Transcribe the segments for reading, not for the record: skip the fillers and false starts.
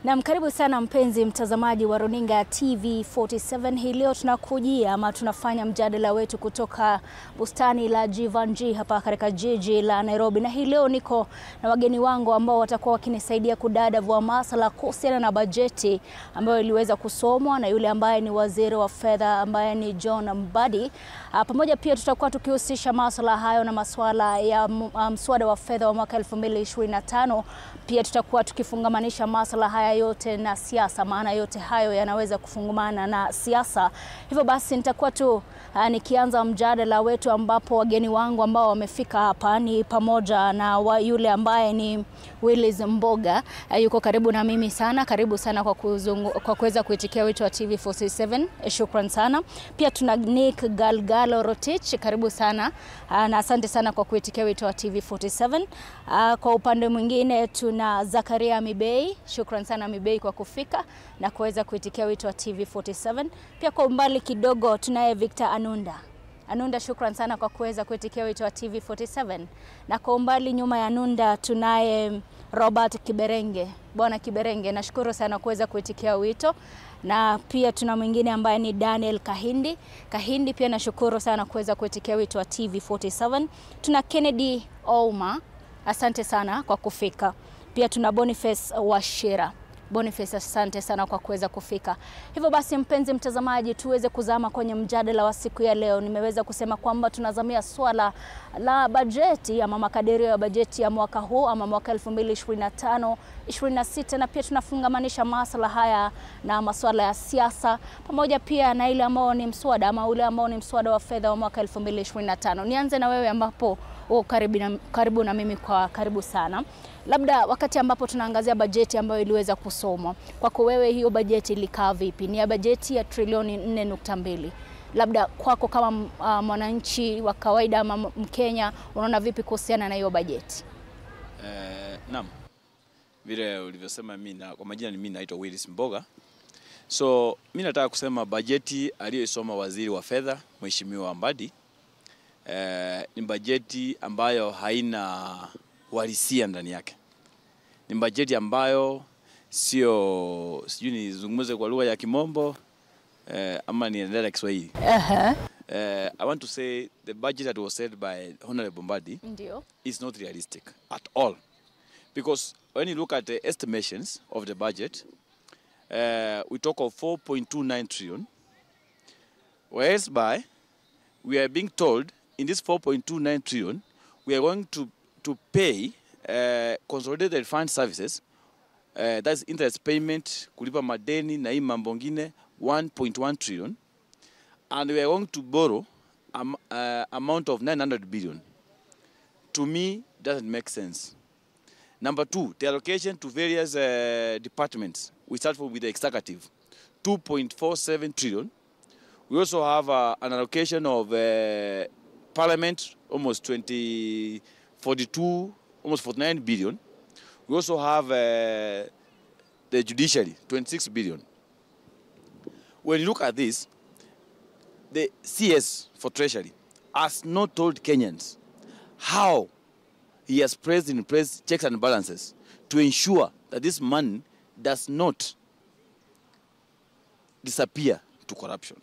Na karibu sana mpenzi mtazamaji wa runinga TV47. Hii leo tunakujia ama tunafanya mjadala wetu kutoka bustani la Jivanjee hapa katika jiji la Nairobi. Na hii leo niko na wageni wangu ambao watakuwa wakinisaidia kudadavua masuala kuhusiana na bajeti ambayo iliweza kusomwa na yule ambaye ni waziri wa fedha ambaye ni John Mbadi. Pamoja pia tutakuwa tukihusisha masuala hayo na masuala ya mswada wa fedha wa mwaka 2025. Pia tutakuwa tukifungamanisha masuala haya yote na siasa, maana yote hayo yanaweza kufungamana na siasa. Hivyo basi nitakuwa tu nikianza mjadala wetu ambapo wageni wangu ambao wamefika hapa ni pamoja na yule ambaye ni Willis Mboga. Yuko karibu na mimi sana. Karibu sana kwa kuweza kuitikia wito wa TV47. Shukran sana. Pia tuna Nick Galgalo Rotich. Karibu sana. Na asante sana kwa kuitikia wito wa TV47. Kwa upande mwingine tuna Zakaria Mibei. Shukran sana Mibei kwa kufika na kuweza kuitikia wito wa TV47. Pia kwa umbali kidogo tunaye Victor Anunda, shukran sana kwa kuweza kuitikia wito wa TV47. Na kwa umbali nyuma ya Anunda tunaye Robert Kiberenge. Bwana Kiberenge, nashukuru sana kuweza kuitikia wito. Na pia tuna mwingine ambaye ni Daniel Kahindi pia nashukuru sana kuweza kuitikia wito wa TV47. Tuna Kennedy Ouma, asante sana kwa kufika. Pia tuna Boniface Washira. Boniface, asante sana kwa kuweza kufika. Hivyo basi mpenzi mtazamaji, tuweze kuzama kwenye mjadala wa siku ya leo. Nimeweza kusema kwamba tunazamia swala la bajeti ama makadirio ya bajeti ya mwaka huu ama mwaka 2025-26, na pia tunafungamanisha masuala haya na masuala ya siasa pamoja pia na ile ambao ni mswada ama ule ambao ni mswada wa fedha wa mwaka 2025. Nianze na wewe ambapo karibu na mimi kwa karibu sana. Labda wakati ambapo tunaangazia bajeti ambayo iliweza kusomwa, kwako wewe hiyo bajeti ilikaa vipi? Ni ya bajeti ya trilioni 4.2. Labda kwako kama mwananchi wa kawaida ama Mkenya, unaona vipi kuhusiana na hiyo bajeti? Naam. Vile ulivyosema, kwa majina ni mimi naitwa Willis Mboga. So mimi nataka kusema bajeti aliyosoma waziri wa fedha Mheshimiwa Mbadi ni bajeti ambayo haina uhalisia ndani yake. Ni bajeti ambayo sio, sijui nizungumze kwa lugha ya Kimombo ama niendelea Kiswahili. I want to say the budget that was said by Honorable Mbadi is not realistic at all. Because when you look at the estimations of the budget, we talk of 4.29 trillion, whereas we are being told in this 4.29 trillion, we are going to pay consolidated fund services, that's interest payment, kulipa madeni na hii mambo ngine, 1.1 trillion, and we are going to borrow amount of 900 billion. To me, doesn't make sense. Number two, the allocation to various departments. We start with the executive, 2.47 trillion. We also have an allocation of Parliament, almost 42, almost 49 billion. We also have the judiciary, 26 billion. When you look at this, the CS for Treasury has not told Kenyans how he has placed in place checks and balances to ensure that this money does not disappear to corruption.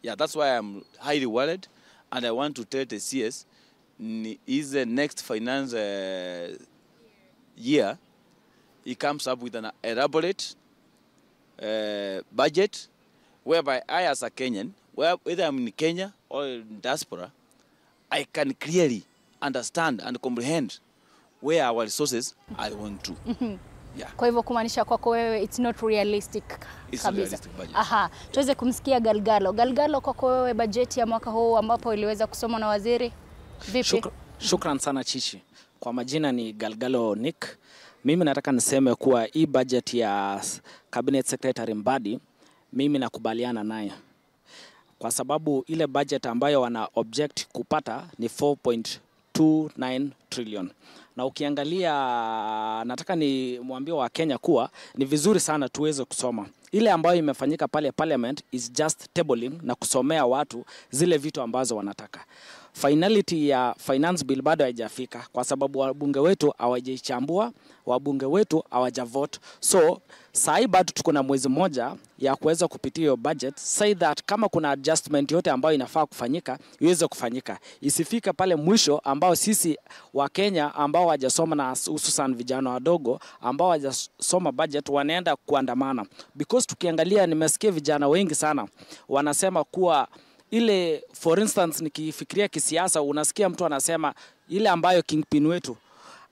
Yeah, that's why I'm highly worried, and I want to tell the CS, is the next finance year, he comes up with an elaborate budget whereby I, as a Kenyan, whether I'm in Kenya or in diaspora, I can clearly understand and comprehend where our resources are going to. Yeah. Kwa hivyo kumaanisha kwako wewe it's not realistic kabisa. Realistic budget. Tuweze kumsikia Galgalo kwako wewe bajeti ya mwaka huu ambapo iliweza kusomwa na waziri vipi? Shukran sana Chichi. Kwa majina ni Galgalo Nick. Mimi nataka niseme kuwa hii budget ya Cabinet Secretary Mbadi mimi nakubaliana naye. Kwa sababu ile budget ambayo wana object kupata ni 4.29 trillion. Na ukiangalia, nataka ni mwambie wa Kenya kuwa ni vizuri sana tuweze kusoma. Ile ambayo imefanyika pale Parliament is just tabling na kusomea watu zile vitu ambazo wanataka. finality ya finance bill bado haijafika kwa sababu wabunge wetu hawajaichambua, wabunge wetu hawajavote. So sahi bado tuko na mwezi mmoja ya kuweza kupitia hiyo budget, say that kama kuna adjustment yote ambayo inafaa kufanyika iweze kufanyika, isifike pale mwisho ambao sisi wa Kenya ambao hawajasoma na hususan vijana wadogo ambao hawajasoma budget wanaenda kuandamana. Because tukiangalia, nimesikia vijana wengi sana wanasema kuwa ile, for instance, nikifikiria kisiasa, unasikia mtu anasema ile ambayo kingpin wetu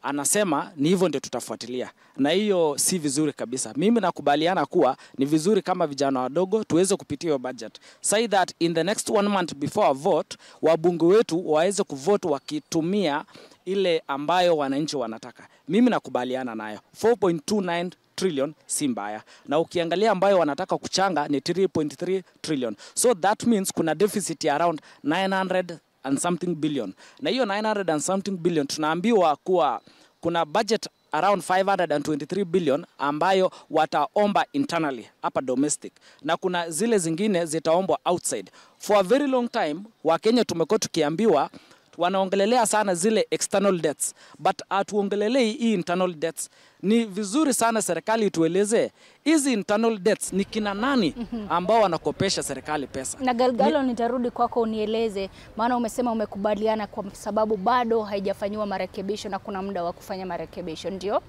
anasema ni hivyo ndio tutafuatilia, na hiyo si vizuri kabisa. Mimi nakubaliana kuwa ni vizuri kama vijana wadogo tuweze kupitia hiyo budget, say that in the next 1 month before a vote, wabunge wetu waweze kuvote wakitumia ile ambayo wananchi wanataka. Mimi nakubaliana nayo. 4.29 trillion si mbaya, na ukiangalia ambayo wanataka kuchanga ni 3.3 trillion. So that means kuna deficit ya around 900 and something billion, na hiyo 900 and something billion tunaambiwa kuwa kuna budget around 523 billion ambayo wataomba internally hapa domestic, na kuna zile zingine zitaombwa outside. For a very long time Wakenya tumekuwa tukiambiwa wanaongelelea sana zile external debts, but atuongelelei hii internal debts. Ni vizuri sana serikali tueleze hizi internal debts ni kina nani ambao wanakopesha serikali pesa. Na Galgalo, nitarudi kwako unieleze, maana umesema umekubaliana kwa sababu bado haijafanywa marekebisho na kuna muda wa kufanya marekebisho, ndio?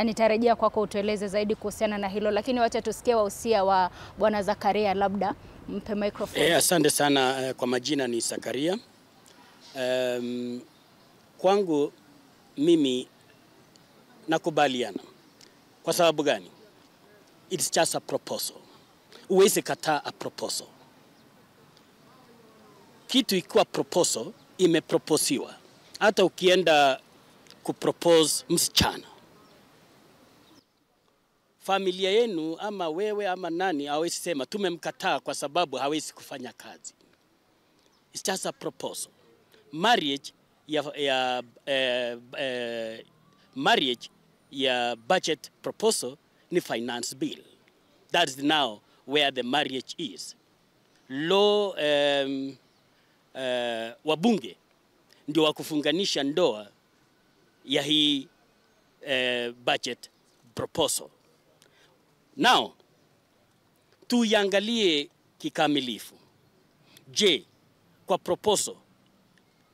Nitarejea kwako utueleze zaidi kuhusiana na hilo, lakini wacha tusikie wahusia wa Bwana Zakaria, labda mpe microphone. Asante sana. Kwa majina ni Zakaria. Kwangu mimi nakubaliana. Kwa sababu gani? It's just a proposal. Uwezi kataa a proposal. Kitu ikiwa proposal, imeproposiwa. Hata ukienda kupropose msichana, familia yenu ama wewe ama nani hawezi sema tumemkataa kwa sababu hawezi kufanya kazi. It's just a proposal. Marriage ya budget proposal ni finance bill. That's now where the marriage is. Law wabunge ndio wakufunganisha ndoa ya hii budget proposal. Now tuiangalie kikamilifu. Je, kwa proposal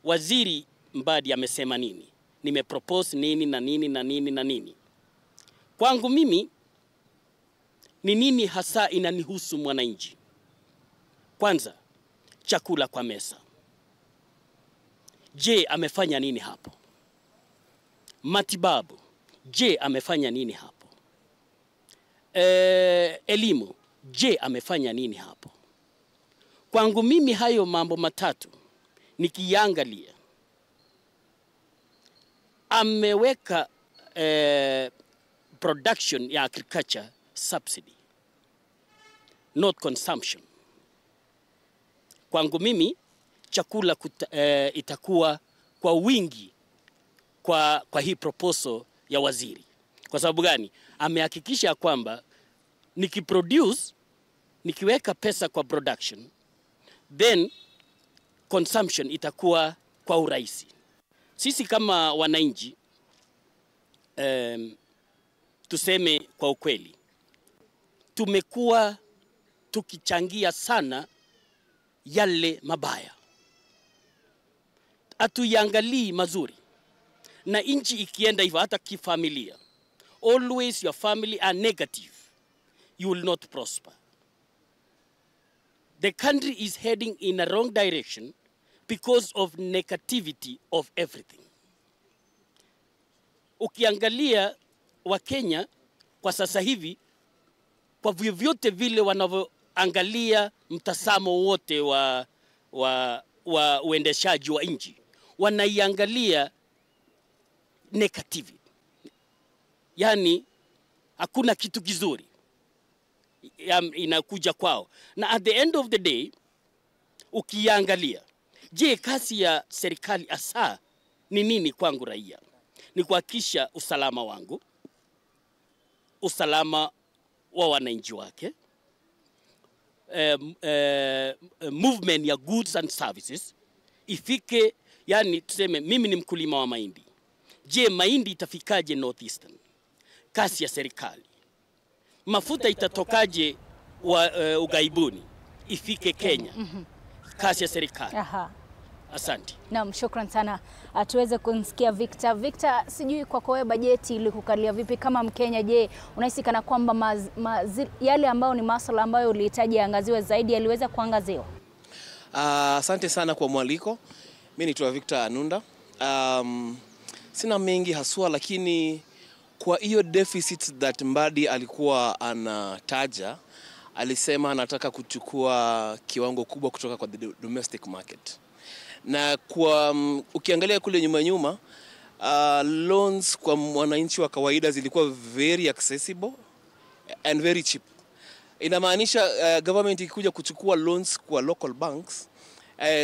Waziri Mbadi amesema nini? Nimepropose nini na nini na nini na nini? Kwangu mimi ni nini hasa inanihusu mwananchi? Kwanza, chakula kwa meza. Je, amefanya nini hapo? Matibabu. Je, amefanya nini hapo? Elimu. Je, amefanya nini hapo? Kwangu mimi hayo mambo matatu nikiangalia, ameweka production ya agriculture subsidy, not consumption. Kwangu mimi chakula itakuwa kwa wingi kwa hii proposal ya waziri. Kwa sababu gani? Amehakikisha kwamba nikiproduce, nikiweka pesa kwa production, then consumption itakuwa kwa urahisi. Sisi kama wananchi, tuseme kwa ukweli, tumekuwa tukichangia sana yale mabaya. Hatuiangalii mazuri. Na nchi ikienda hivyo, hata kifamilia, always your family are negative, you will not prosper. The country is heading in a wrong direction because of negativity of everything. Ukiangalia Wakenya kwa sasa hivi, kwa vyovyote vile wanavyoangalia mtazamo wote wa uendeshaji wa nchi, wanaiangalia negativity. Yani hakuna kitu kizuri inakuja kwao. Na at the end of the day, ukiangalia, je, kazi ya serikali hasa ni nini kwangu raia? Ni kuhakikisha usalama wangu, usalama wa wananchi wake, movement ya goods and services ifike yani tuseme mimi ni mkulima wa mahindi. Je, mahindi itafikaje Northeastern? Kasi ya serikali. Mafuta itatokaje ugaibuni ifike Kenya? Kasi ya serikali. Asante. Naam, shukran sana. Tuweze kumsikia Victor. Victor, sijui kwako wewe bajeti ilikukalia vipi kama Mkenya? Je, unahisi kana kwamba yale ambayo ni masuala ambayo ulihitaji angaziwe zaidi yaliweza kuangaziwa? Asante sana kwa mwaliko. Mimi naitwa Victor Anunda. Sina mengi haswa, lakini kwa hiyo deficit that Mbadi alikuwa anataja, alisema anataka kuchukua kiwango kubwa kutoka kwa the domestic market. Na kwa ukiangalia kule nyuma loans kwa wananchi wa kawaida zilikuwa very accessible and very cheap. Inamaanisha government ikikuja kuchukua loans kwa local banks,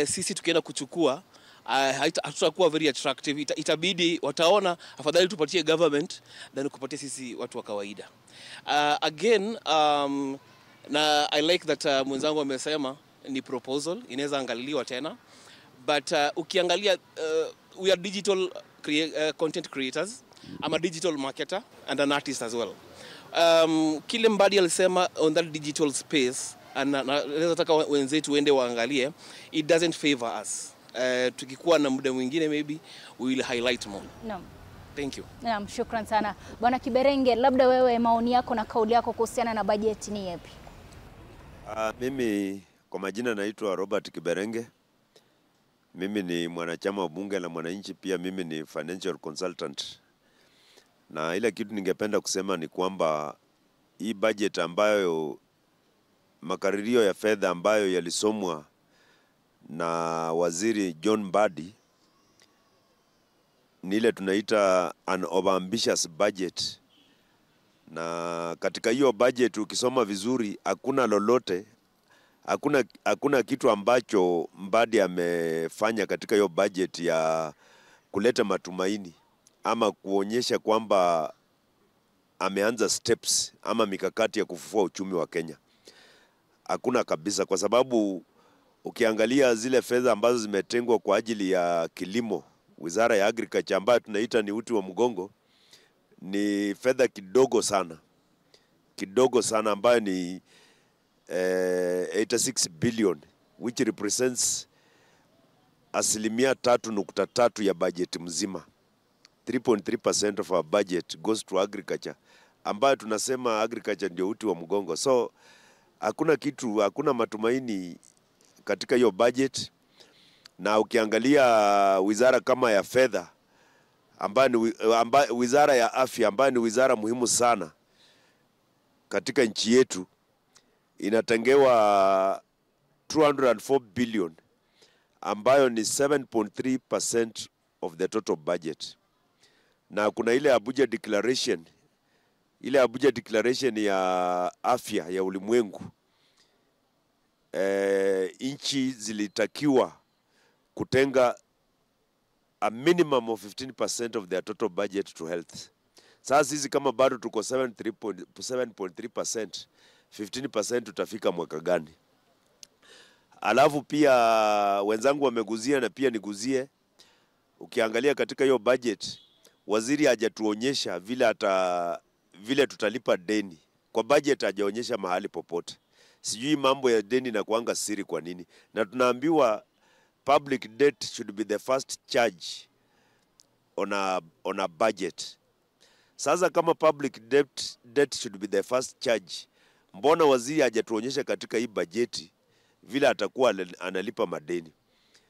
sisi tukienda kuchukua hatutakuwa very attractive. Itabidi wataona afadhali tupatie government than kupatia sisi watu wa kawaida. Again, na I like that mwenzangu amesema ni proposal inaweza angaliwa tena. But ukiangalia we are digital content creators. I'm a digital marketer and an artist as well. Kile Mbadi alisema on that digital space, naweza taka wenzetu wende waangalie, it doesn't favor us. Tukikuwa na muda mwingine maybe we will highlight more. Naam. Thank you. Naam, shukran sana. Bwana Kiberenge, labda wewe maoni yako na kauli yako kuhusiana na bajeti ni yapi? Mimi kwa majina naitwa Robert Kiberenge. Mimi ni mwanachama wa bunge la mwananchi, pia mimi ni financial consultant. Na ile kitu ningependa kusema ni kwamba hii budget ambayo makadirio ya fedha ambayo yalisomwa na waziri John Mbadi ni ile tunaita an overambitious budget. Na katika hiyo budget ukisoma vizuri hakuna lolote, hakuna kitu ambacho Mbadi amefanya katika hiyo budget ya kuleta matumaini ama kuonyesha kwamba ameanza steps ama mikakati ya kufufua uchumi wa Kenya. Hakuna kabisa, kwa sababu ukiangalia zile fedha ambazo zimetengwa kwa ajili ya kilimo, Wizara ya Agriculture ambayo tunaita ni uti wa mgongo, ni fedha kidogo sana ambayo ni 86 billion, which represents 3.3% ya budget mzima. 3.3% of our budget goes to agriculture, ambayo tunasema agriculture ndio uti wa mgongo. So hakuna matumaini katika hiyo budget. Na ukiangalia wizara kama ya fedha ambayo wizara ya afya ambayo ni wizara muhimu sana katika nchi yetu, inatengewa 204 billion ambayo ni 7.3% of the total budget. Na kuna ile Abuja Declaration ya afya ya ulimwengu, nchi zilitakiwa kutenga a minimum of 15% of their total budget to health. Sasa sisi kama bado tuko 7.3%, 15% tutafika mwaka gani? Alafu pia wenzangu wameguzia na pia niguzie, ukiangalia katika hiyo budget waziri hajatuonyesha vile tutalipa deni. Kwa budget hajaonyesha mahali popote. Sijui mambo ya deni na kuanga siri kwa nini. Na tunaambiwa public debt should be the first charge on a budget. Sasa kama public debt should be the first charge, mbona waziri hajatuonyesha katika hii bajeti vile atakuwa analipa madeni?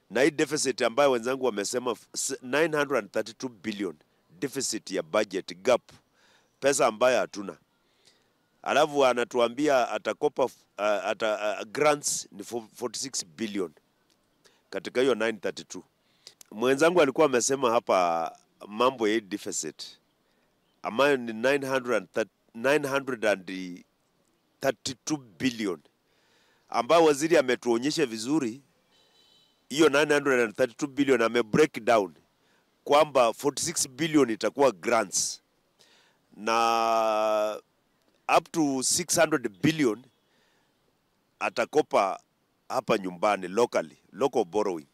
Na hii deficit ambayo wenzangu wamesema 932 billion deficit ya budget gap, pesa ambayo hatuna. Alafu anatuambia atakopa grants ni 46 billion katika hiyo 932. Mwenzangu alikuwa amesema hapa mambo ya deficit ambayo ni 932 billion, ambayo waziri ametuonyesha vizuri. Hiyo 932 billion ame break down kwamba 46 billion itakuwa grants na up to 600 billion atakopa hapa nyumbani local borrowing.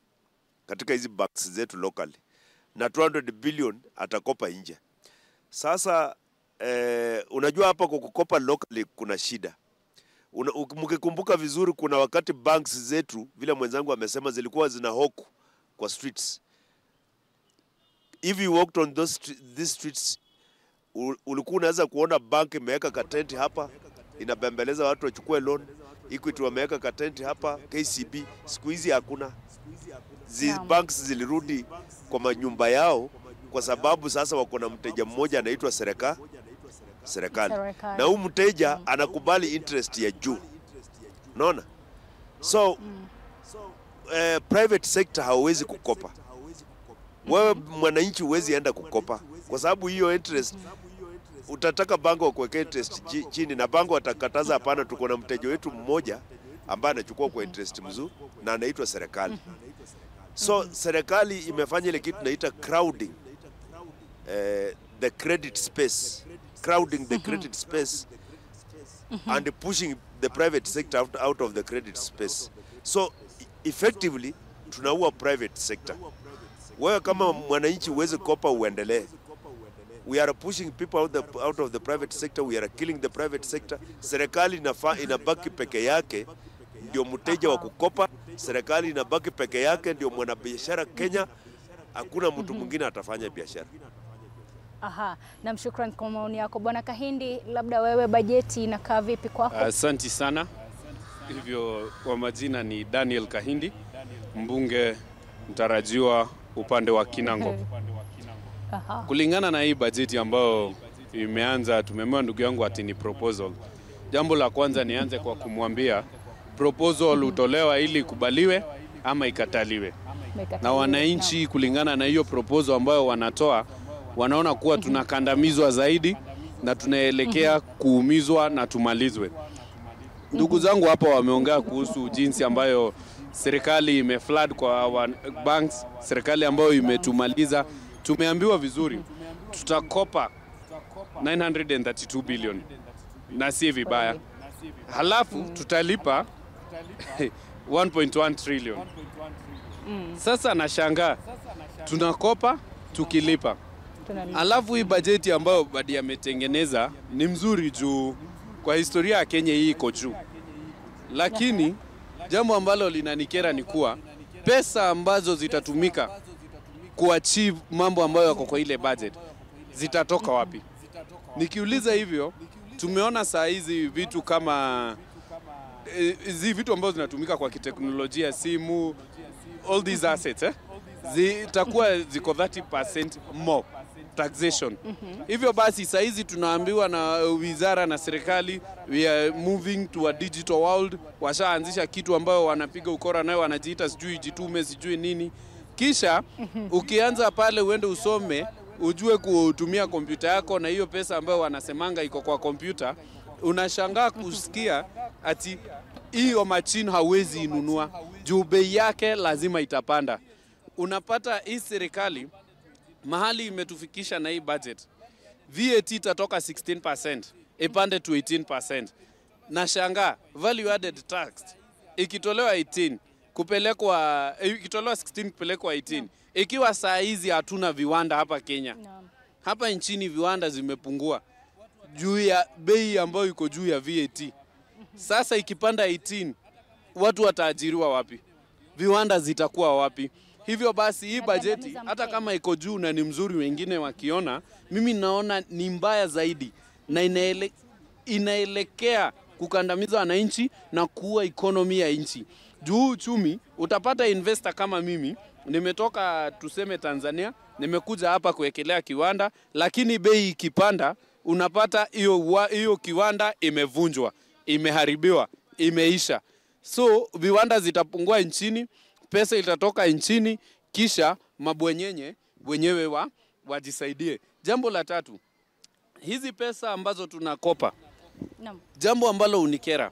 katika hizi banks zetu locally, na 200 billion atakopa nje. Sasa unajua hapa kwa kukopa locally kuna shida. Mkikumbuka vizuri, kuna wakati banks zetu vile mwenzangu amesema zilikuwa zina hoku kwa streets. If you walked on these streets, ulikuwa unaweza kuona bank imeweka katenti hapa inabembeleza watu wachukue loan. Equity wameweka katenti hapa, KCB. Siku hizi hakuna. Banks zilirudi kwa manyumba yao kwa sababu sasa wako na mteja mmoja anaitwa serikali. Na huyu mteja anakubali interest ya juu. Unaona? So private sector hawezi kukopa. Wewe mwananchi huwezi enda kukopa kwa sababu hiyo interest utataka bango kuweka interest chini, na bango watakataza, hapana, tuko na mteja wetu mmoja ambaye anachukua kwa interest mzuri na anaitwa serikali. So serikali imefanya ile kitu naita crowding the credit space, and pushing the private sector out of the credit space. So effectively tunaua private sector. Wewe kama mwananchi uweze kopa uendelee. We are pushing people out of the private sector. We are killing the private sector. Serikali inabaki peke yake ndio mteja wa kukopa. Serikali inabaki peke yake ndio mwanabiashara Kenya. Hakuna mtu mwingine atafanya biashara. Aha, na shukrani kwa maoni yako Bwana Kahindi. Labda wewe bajeti inakaa vipi kwako? Asante sana. Hivyo kwa majina ni Daniel Kahindi, mbunge mtarajiwa upande wa Kinango. Kulingana na hii bajeti ambayo imeanza, tumemewa ndugu yangu ati ni proposal. Jambo la kwanza nianze kwa kumwambia proposal utolewa ili kubaliwe ama ikataliwe. Na wananchi kulingana na hiyo proposal ambayo wanatoa, wanaona kuwa tunakandamizwa zaidi na tunaelekea kuumizwa na tumalizwe. Ndugu zangu hapa wameongea kuhusu jinsi ambayo serikali imeflood kwa banks, serikali ambayo imetumaliza. Tumeambiwa vizuri tutakopa 932 billion na si vibaya, halafu tutalipa 1.1 trillion. Sasa nashangaa tunakopa tukilipa. Halafu hii bajeti ambayo Badi ametengeneza ni mzuri juu kwa historia ya Kenya hii iko juu. Lakini jambo ambalo linanikera ni kuwa pesa ambazo zitatumika kuachieve mambo ambayo yako kwa ile budget zitatoka wapi? Nikiuliza hivyo, tumeona saa hizi vitu kama hizi vitu ambazo zinatumika kwa kiteknolojia, simu, all these assets zitakuwa ziko 30% more taxation. Hivyo basi saa hizi tunaambiwa na wizara na serikali we are moving to a digital world. Washaanzisha kitu ambayo wanapiga ukora nayo, wanajiita sijui jitume sijui nini. Kisha ukianza pale uende usome ujue kutumia kompyuta yako, na hiyo pesa ambayo wanasemanga iko kwa kompyuta, unashangaa kusikia ati hiyo machine hawezi inunua juu bei yake lazima itapanda. Unapata hii serikali mahali imetufikisha na hii budget, VAT itatoka 16% ipande to 18%. Nashangaa value added tax ikitolewa 18 kupelekwa, ikitolewa 16 kupelekwa 18. Ikiwa saa hizi hatuna viwanda hapa Kenya. Hapa nchini viwanda zimepungua juu ya bei ambayo iko juu ya VAT. Sasa ikipanda 18, watu wataajiriwa wapi? Viwanda zitakuwa wapi? Hivyo basi hii bajeti hata kama iko juu na ni mzuri wengine wakiona, mimi naona ni mbaya zaidi na inaelekea kukandamiza wananchi na kuua economy ya nchi. Juu uchumi, utapata investor kama mimi, nimetoka tuseme Tanzania, nimekuja hapa kuwekelea kiwanda, lakini bei ikipanda, unapata hiyo kiwanda imevunjwa, imeharibiwa, imeisha. So viwanda zitapungua nchini, pesa itatoka nchini, kisha mabwenyenye wenyewe wajisaidie. Jambo la tatu, hizi pesa ambazo tunakopa, jambo ambalo unikera,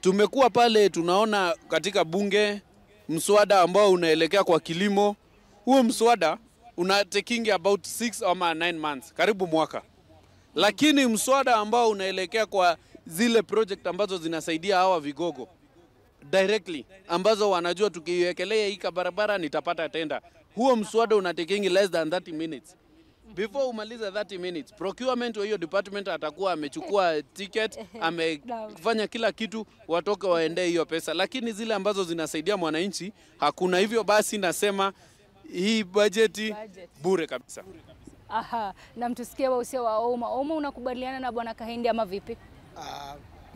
tumekuwa pale tunaona katika bunge mswada ambao unaelekea kwa kilimo. Huo mswada una taking about 6 or 9 months, karibu mwaka. Lakini mswada ambao unaelekea kwa zile project ambazo zinasaidia hawa vigogo, directly ambazo wanajua tukiwekelea hii barabara nitapata tenda. Huo mswada unatekingi less than 30 minutes. Before umaliza 30 minutes, procurement wa hiyo department atakuwa amechukua ticket, amefanya kila kitu, watoke waendee hiyo pesa. Lakini zile ambazo zinasaidia mwananchi hakuna. Hivyo basi nasema hii bajeti bure kabisa. Aha, na mtusikie wahusia wa Ouma. Ouma, unakubaliana na Bwana Kahindi ama vipi?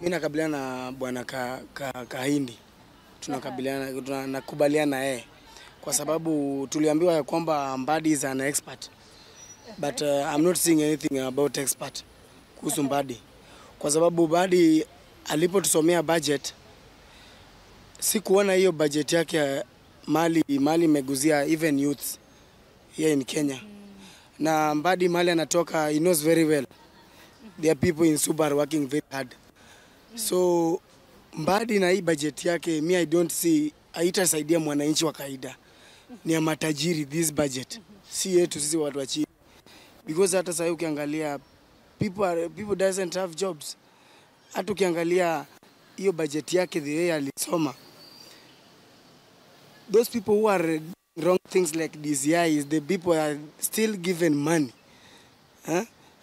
Mimi nakubaliana na Bwana Kahindi. Nakubaliana yeye. Kwa sababu tuliambiwa ya kwamba Mbadi is an expert. But I'm not seeing anything about expert kuhusu Mbadi. Kwa sababu Mbadi alipotusomea budget, si kuona hiyo budget yake mali imeguzia even youths here in Kenya. Na Mbadi mali anatoka, he knows very well. There are people in Suba working very hard. So Mbadi na hii budget yake, me I don't see haitasaidia mwananchi wa kawaida. Ni ya matajiri this budget. Si yetu sisi watu wa chini. Because hata sasa ukiangalia people doesn't have jobs. Hata ukiangalia hiyo budget yake the way alisoma, those people who are doing wrong things like DCI is the people are still given money.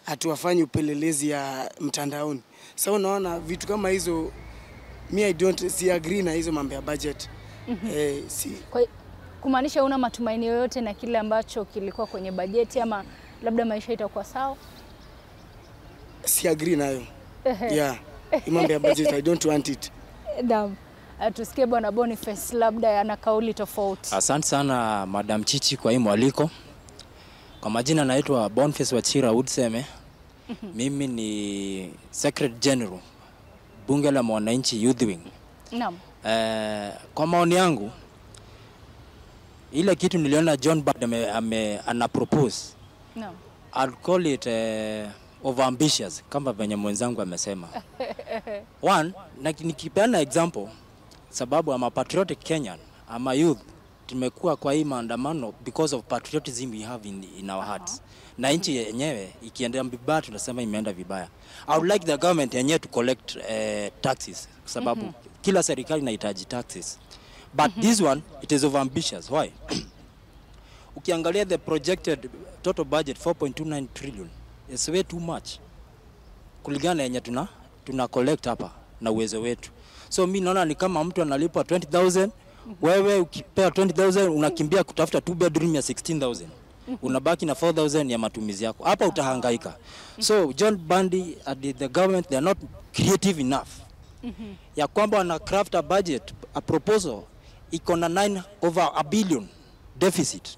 Hatuwafanyi upelelezi ya mtandaoni. Sasa unaona vitu kama hizo, me I don't see agree na hizo mambo ya budget. Kumaanisha una matumaini yoyote na kile ambacho kilikuwa kwenye bajeti, ama labda maisha itakuwa sawa? Si agree nayo. Yeah. Mambo ya budget I don't want it. Naam. Tusikie Bwana Boniface, labda ana kauli tofauti. Asante sana Madam Chichi kwa hii mwaliko. Kwa majina naitwa Boniface Wachira Udseme. Mimi ni Secretary General Bunge la Mwananchi Youth Wing. Naam. Kwa maoni yangu, ile kitu niliona John Bad ana propose. Naam. I'll call it over ambitious kama venye mwenzangu amesema. One, nikipeana example, sababu I'm a patriotic Kenyan, I'm a youth, tumekuwa kwa hii maandamano because of patriotism we have in our hearts. Na nchi yenyewe ikienda vibaya tunasema imeenda vibaya. I would like the government yenyewe to collect taxes, sababu kila serikali inahitaji taxes. But this one, it is over ambitious. Why? Ukiangalia the projected total budget 4.29 trillion is way too much kulingana yenye tuna collect hapa na uwezo wetu. So mimi naona ni kama mtu analipwa 20,000, wewe ukipewa 20,000 unakimbia kutafuta 2 bedroom ya 16,000. Unabaki na 4,000 ya matumizi yako. Hapa utahangaika. So John Bandi at the government, they are not creative enough. Ya kwamba wana craft a budget, a proposal iko na 9 over a billion deficit.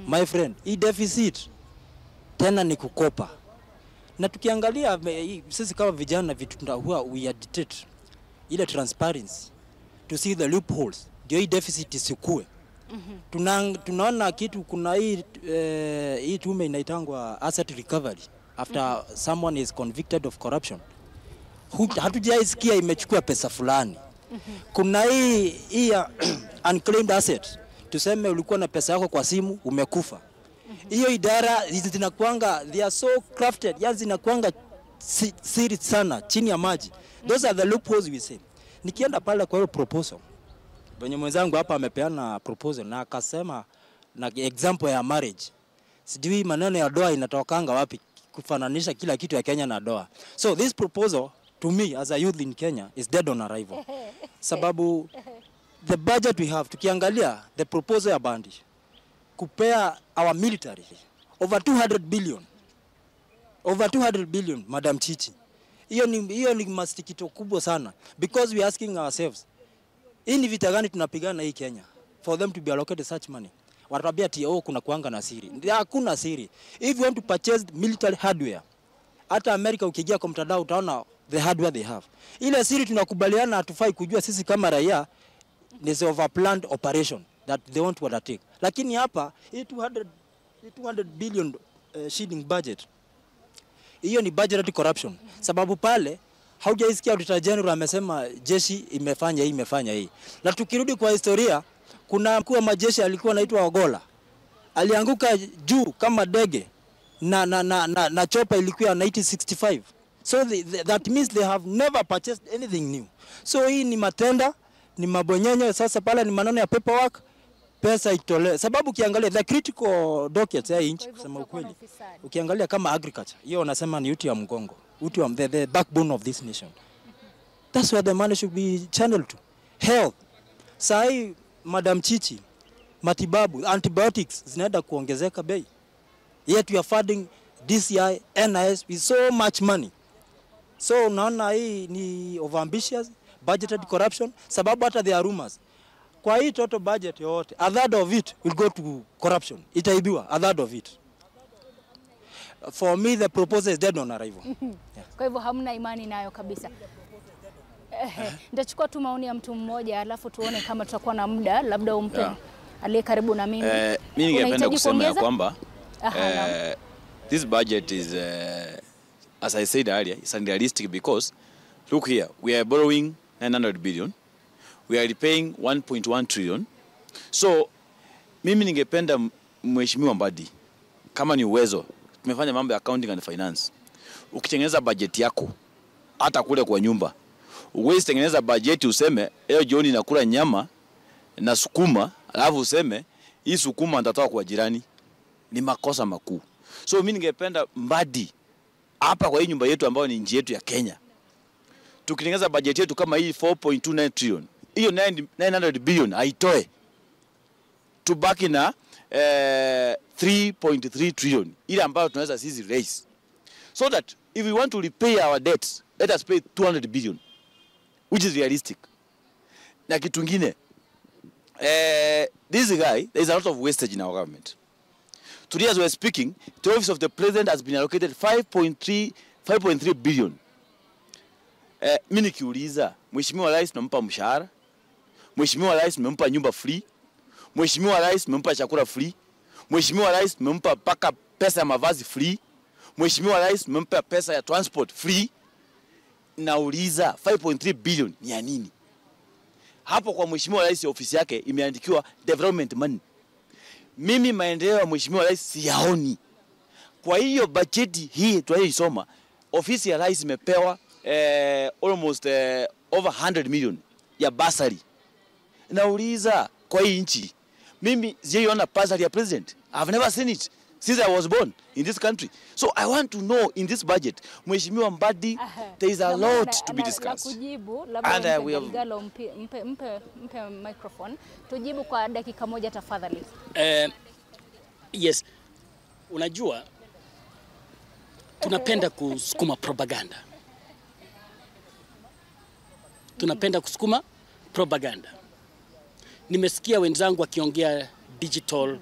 My friend, hii deficit tena ni kukopa. Na tukiangalia sisi kama vijana vitu huwa we agitate ile transparency to see the loopholes ndio hii deficit isikue. Tunaona kitu, kuna hii tume inaitangwa asset recovery after someone is convicted of corruption. Hatujaisikia imechukua pesa fulani. Kuna hii unclaimed asset, tuseme ulikuwa na pesa yako kwa simu umekufa. Hiyo idara zinakuanga, they are so crafted, yani zinakuanga siri sana chini ya maji. Those are the loopholes we say. Nikienda pale kwa hiyo proposal, venye mwenzangu hapa amepeana proposal na akasema na example ya marriage. Sijui maneno ya doa inatokanga wapi kufananisha kila kitu ya Kenya na doa. So this proposal to me as a youth in Kenya is dead on arrival. Sababu the budget we have, tukiangalia the proposal ya Bandi kupea our military over 200 billion. Over 200 billion, Madam Chichi. Hiyo ni mastikito kubwa sana, because we are asking ourselves, hii ni vita gani tunapigana hii Kenya for them to be allocated such money? Watatuambia ati kuna kuanga na siri. Hakuna siri. If you want to purchase military hardware, hata America ukiingia kwa mtandao utaona the hardware they have. Ile siri tunakubaliana hatufai kujua sisi kama raia, is over planned operation that they want to undertake. Lakini hapa hii 200 billion shilling budget, hiyo ni budgetary corruption. Sababu pale haujaisikia Auditor General amesema jeshi imefanya hii. Na tukirudi kwa historia, kuna mkuu wa majeshi alikuwa anaitwa Ogola. Alianguka juu kama ndege na chopa ilikuwa 1965. So that means they have never purchased anything new. So hii ni matenda ni mabonyenye. Sasa pale ni maneno ya paperwork, pesa itolewe. Sababu ukiangalia the critical dockets ya inchi, kusema ukweli, ukiangalia kama agriculture, hiyo wanasema ni uti wa mgongo, uti wa the backbone of this nation. That's where the money should be channeled to. Health. Sai Madam Chichi, matibabu, antibiotics zinaenda kuongezeka bei. Yet we are funding DCI, NIS with so much money. So unaona hii ni overambitious, budgeted corruption, sababu hata there are rumors. Kwa hii total budget yote, a third of it will go to corruption. Itaibiwa, a third of it. For me, the proposal is dead on arrival. Yeah. Kwa hivyo hamna imani nayo kabisa. Nitachukua tu maoni ya mtu mmoja alafu tuone kama tutakuwa na muda, labda umpe aliye karibu na mimi. Mimi ningependa kusema ya kwamba this budget is as I said earlier, it's unrealistic because look here, we are borrowing 900 billion. We are repaying 1.1 trillion. So mimi ningependa Mheshimiwa Mbadi, kama ni uwezo, tumefanya mambo ya accounting and finance. Ukitengeneza budget yako hata kule kwa nyumba, uwezi tengeneza budget useme leo jioni nakula nyama na sukuma, alafu useme hii sukuma nitatoa kwa jirani. Ni makosa makuu. So mimi ningependa Mbadi hapa kwa hii nyumba yetu ambayo ni nchi yetu ya Kenya, tukitengeneza budget yetu kama hii 4.29 trillion, hiyo 900 billion haitoe, tubaki na 3.3 trillion ile ambayo tunaweza sisi raise, so that if we want to repay our debts, let us pay 200 billion which is realistic. Na kitu kingine, this guy, there is a lot of wastage in our government. Today as we are speaking, the office of the president has been allocated 5.3 billion. Mimi nikiuliza, Mheshimiwa Rais tunampa mshahara, Mheshimiwa Rais tumempa nyumba free, Mheshimiwa Rais tumempa chakula free, Mheshimiwa Rais tumempa paka pesa ya mavazi free, Mheshimiwa Rais tumempa pesa ya transport free. Nauliza 5.3 billion ni ya nini? Hapo kwa Mheshimiwa Rais ofisi yake imeandikiwa development money. Mimi maendeleo ya Mheshimiwa Rais siyaoni. Kwa hiyo bajeti hii tunayoisoma, ofisi ya Rais imepewa almost over 100 million ya basari. Nauliza kwa hii nchi, mimi sijaiona basari ya president. I've never seen it since I was born in this country. So I want to know in this budget, Mheshimiwa Mbadi, there is a lot to be discussed. Kujibu, labda Galgalo mpe microphone. Tujibu kwa dakika moja tafadhali. Yes. Unajua tunapenda kusukuma propaganda. Tunapenda kusukuma propaganda. Nimesikia wenzangu wakiongea digital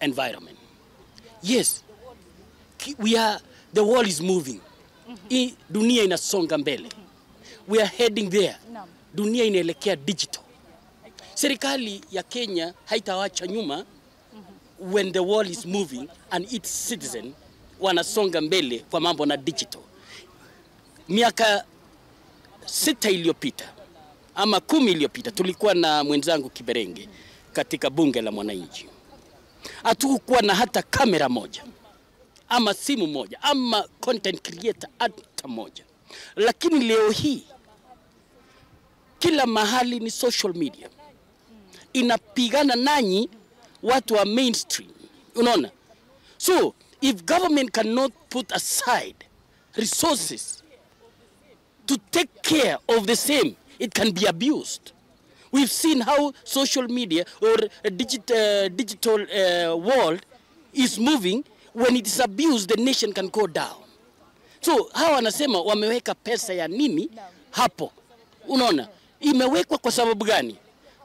environment. Yes, the world is moving. Dunia inasonga mbele. We are heading there. Dunia inaelekea digital. Serikali ya Kenya haitawacha nyuma when the world is moving and its citizen wanasonga mbele kwa mambo na digital. Miaka 6 iliyopita ama 10 iliyopita tulikuwa na mwenzangu Kiberenge katika bunge la mwananchi. Hatukuwa na hata kamera moja ama simu moja ama content creator hata moja. Lakini leo hii kila mahali ni social media. Inapigana nanyi watu wa mainstream. Unaona? So if government cannot put aside resources to take care of the same, it can be abused. We've seen how social media or a digital world is moving. When it is abused, the nation can go down. So hawa wanasema wameweka pesa ya nini hapo? Unaona? Imewekwa kwa sababu gani?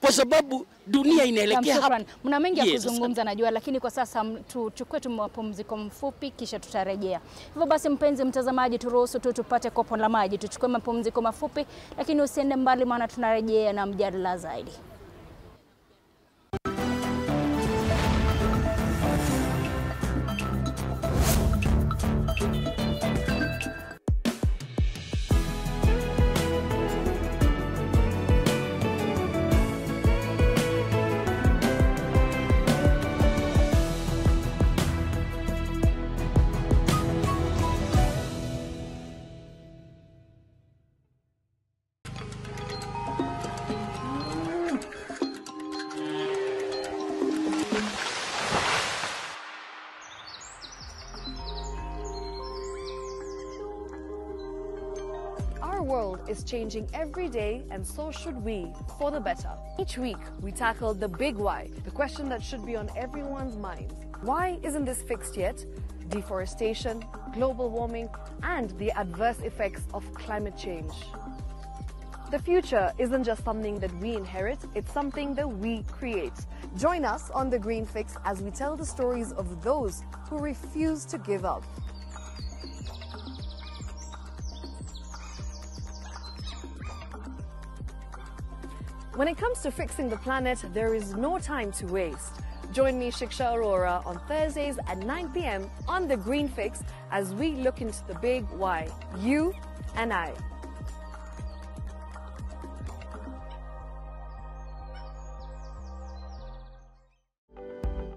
Kwa sababu dunia inaelekea hapo. Mna mengi ya kuzungumza najua, lakini kwa sasa tuchukue tu mapumziko mfupi kisha tutarejea. Hivyo basi mpenzi mtazamaji, turuhusu tu tupate kopo la maji, tuchukue mapumziko mafupi, lakini usiende mbali maana tunarejea na mjadala zaidi. is changing every day, and so should we, for the better. Each week, we tackle the big why, the question that should be on everyone's minds. Why isn't this fixed yet? Deforestation, global warming, and the adverse effects of climate change. The future isn't just something that we inherit, it's something that we create. Join us on The Green Fix as we tell the stories of those who refuse to give up. When it comes to fixing the planet, there is no time to waste. Join me, Shiksha Arora, on Thursdays at 9 p.m. on The Green Fix as we look into the big why, you and I.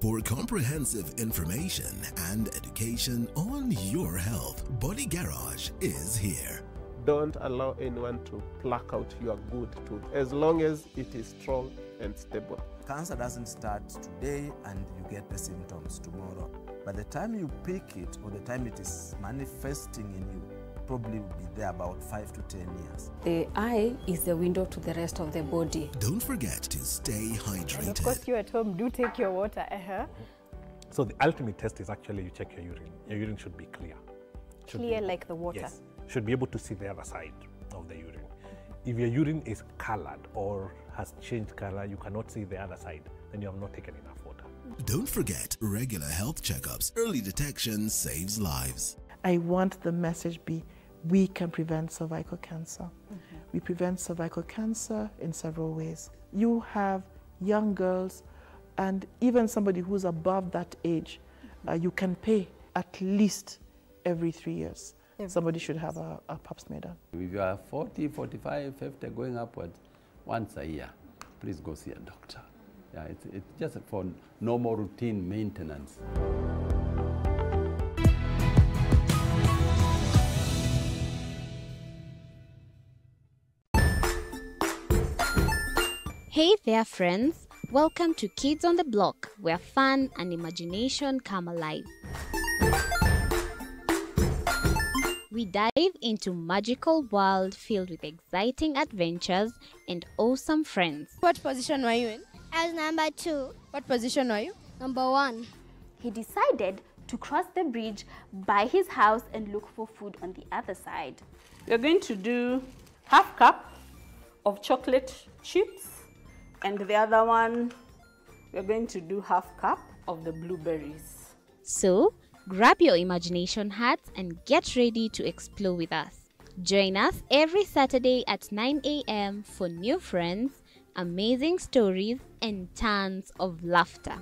For comprehensive information and education on your health, Body Garage is here. Don't allow anyone to pluck out your good tooth as long as it is strong and stable. Cancer doesn't start today and you get the symptoms tomorrow. By the time you pick it or the time it is manifesting in you, probably will be there about 5 to 10 years. The eye is the window to the rest of the body. Don't forget to stay hydrated. And of course, you at home do take your water. So the ultimate test is actually you check your urine. Your urine should be clear. Clear like the water? Yes. Should be able to see the other side of the urine. If your urine is colored or has changed color, you cannot see the other side, then you have not taken enough water. Don't forget regular health checkups. Early detection saves lives. I want the message be, we can prevent cervical cancer. We prevent cervical cancer in several ways. You have young girls and even somebody who's above that age, you can pay at least every 3 years. Somebody should have a pap smear done. If you are 40, 45, 50, going upwards, once a year, please go see a doctor. Yeah, it's just for normal routine maintenance. Hey there, friends. Welcome to Kids on the Block, where fun and imagination come alive. We dive into magical world filled with exciting adventures and awesome friends. What position were you in? I was number 2. What position were you? Number 1. He decided to cross the bridge by his house and look for food on the other side. We're going to do half cup of chocolate chips, and the other one, we're going to do half cup of the blueberries. So, grab your imagination hats and get ready to explore with us. Join us every Saturday at 9 a.m. for new friends, amazing stories, and tons of laughter.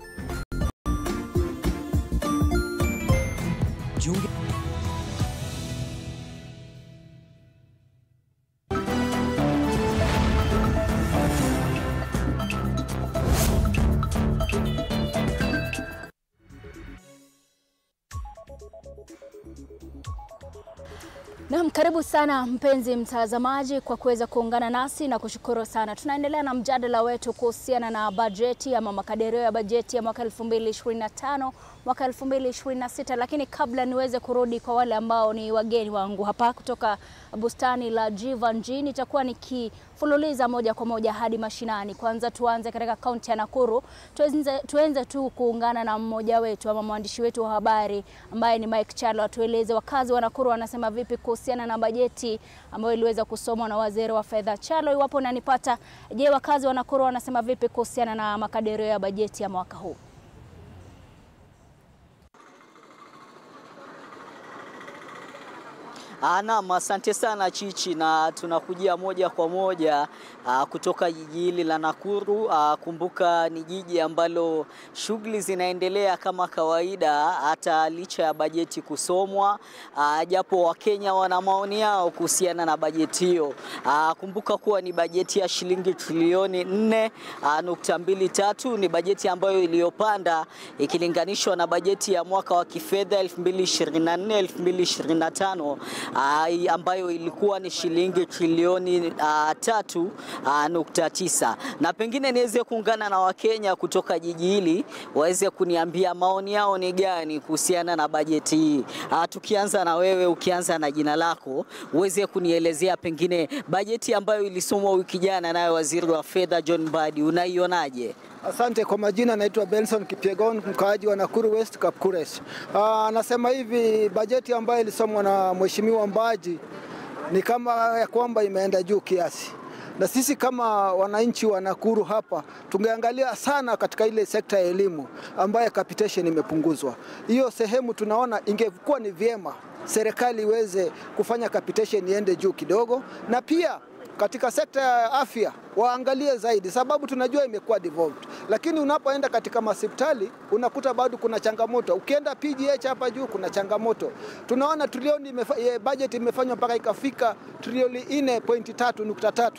Naam, karibu sana mpenzi mtazamaji kwa kuweza kuungana nasi na kushukuru sana. Tunaendelea na mjadala wetu kuhusiana na bajeti ama makadirio ya bajeti ya mwaka 2025, mwaka 2026, lakini kabla niweze kurudi kwa wale ambao ni wageni wangu hapa kutoka bustani la Jivanjee, nitakuwa nikifululiza moja kwa moja hadi mashinani. Kwanza tuanze katika kaunti ya Nakuru. Tuenze tu kuungana na mmoja wetu ama mwandishi wetu wa habari ambaye ni Mike Chalo, atueleze wakazi wa Nakuru wanasema vipi kuhusiana na bajeti ambayo iliweza kusomwa na waziri wa fedha. Chalo, iwapo unanipata, je, wakazi wa Nakuru wanasema vipi kuhusiana na makadirio ya bajeti ya mwaka huu? Naam, asante sana Chichi, na tunakujia moja kwa moja kutoka jiji hili la Nakuru. Kumbuka ni jiji ambalo shughuli zinaendelea kama kawaida hata licha ya bajeti kusomwa, japo Wakenya wana maoni yao kuhusiana na bajeti hiyo. Kumbuka kuwa ni bajeti ya shilingi trilioni 4.23, ni bajeti ambayo iliyopanda ikilinganishwa na bajeti ya mwaka wa kifedha 2024-2025 ambayo ilikuwa ni shilingi trilioni 3.9. Na pengine niweze kuungana na Wakenya kutoka jiji hili waweze kuniambia maoni yao ni gani kuhusiana na bajeti hii. Tukianza na wewe, ukianza na jina lako, uweze kunielezea pengine bajeti ambayo ilisomwa wiki jana naye Waziri wa Fedha John Mbadi, unaionaje? Asante. Kwa majina naitwa Benson Kipyegon, mkaaji wa Nakuru West, Kapkures. Nasema hivi, bajeti ambayo ilisomwa na Mheshimiwa Mbadi ni kama ya kwamba imeenda juu kiasi. Na sisi kama wananchi wa Nakuru hapa tungeangalia sana katika ile sekta ya elimu ambayo capitation imepunguzwa. Hiyo sehemu tunaona ingekuwa ni vyema serikali iweze kufanya capitation iende juu kidogo, na pia katika sekta ya afya waangalie zaidi, sababu tunajua imekuwa devolved. Lakini unapoenda katika hospitali unakuta bado kuna changamoto. Ukienda PGH hapa juu kuna changamoto. Tunaona trilioni budget imefanywa mpaka ikafika trilioni 4.3.